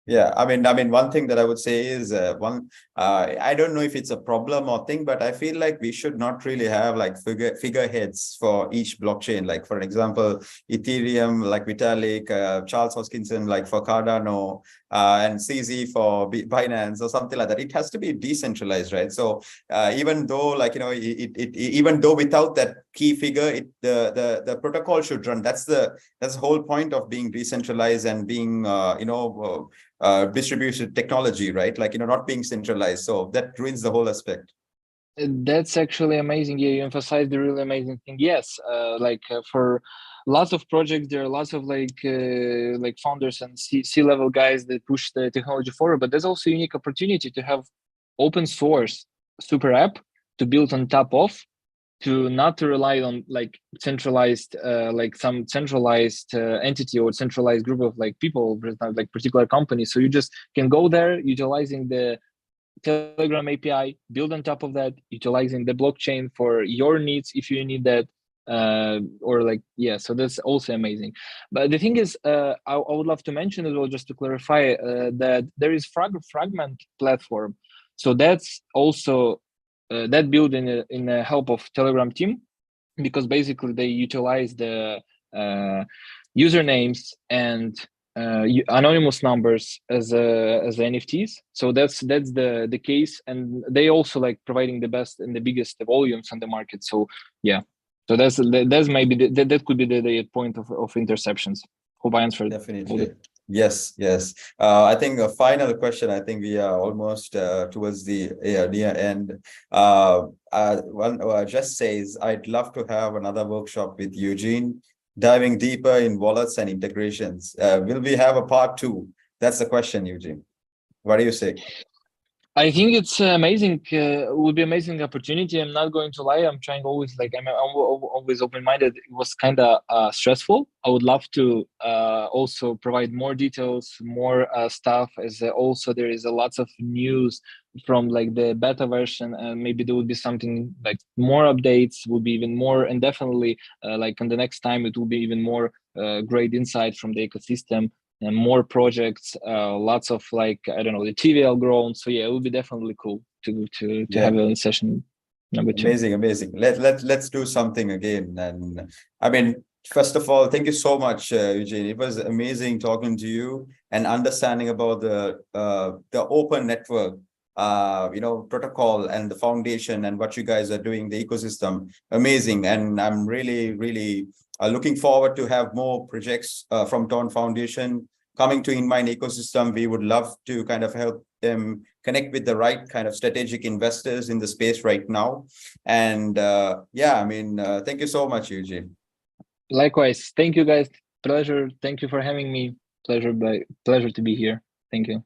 Yeah, I mean, one thing that I would say is I don't know if it's a problem or thing, but I feel like we should not really have like figureheads for each blockchain. Like for example, Ethereum, like Vitalik, Charles Hoskinson, like for Cardano, and CZ for Binance or something like that. It has to be decentralized, right? So even though, like, you know, even though without that key figure, the protocol should run. That's the whole point of being decentralized and being distributed technology, right? Like, you know, not being centralized. So that ruins the whole aspect. That's actually amazing. Yeah, you emphasized the really amazing thing. Yes, for lots of projects, there are lots of like founders and C-level guys that push the technology forward. But there's also a unique opportunity to have open source super app to build on top of, to not to rely on like centralized like some centralized entity or centralized group of like people, like particular companies. So you just can go there utilizing the Telegram API, build on top of that, utilizing the blockchain for your needs if you need that, or like, yeah, so that's also amazing. But the thing is, I would love to mention as well, just to clarify, that there is Fragment platform. So that's also that built in the help of Telegram team, because basically they utilize the usernames and anonymous numbers as NFTs. So that's the case, and they also like providing the best and the biggest volumes on the market. So yeah, so that's maybe that could be the point of interceptions. Hope I answered. Definitely. Yes. I think a final question. I think we are almost towards the near end. One just says, I'd love to have another workshop with Eugene, diving deeper in wallets and integrations. Will we have a part 2? That's the question, Eugene. What do you say? I think it's amazing. It would be amazing opportunity. I'm not going to lie. I'm trying always, like, I'm always open-minded. It was kind of stressful. I would love to also provide more details, more stuff, as also there is a lots of news from like the beta version, and maybe there would be something like more updates, would be even more, and definitely like on the next time it will be even more great insight from the ecosystem. And more projects, lots of like, I don't know, the TVL grown. So yeah, it would be definitely cool to have a session number 2. Amazing. Let's do something again. And I mean, first of all, thank you so much, Eugene. It was amazing talking to you and understanding about the open network, protocol and the foundation and what you guys are doing, the ecosystem. Amazing. And I'm really looking forward to have more projects from Ton Foundation coming to InMind ecosystem. We would love to kind of help them connect with the right kind of strategic investors in the space right now. And thank you so much, Eugene. Likewise. Thank you, guys. Pleasure. Thank you for having me. Pleasure to be here. Thank you.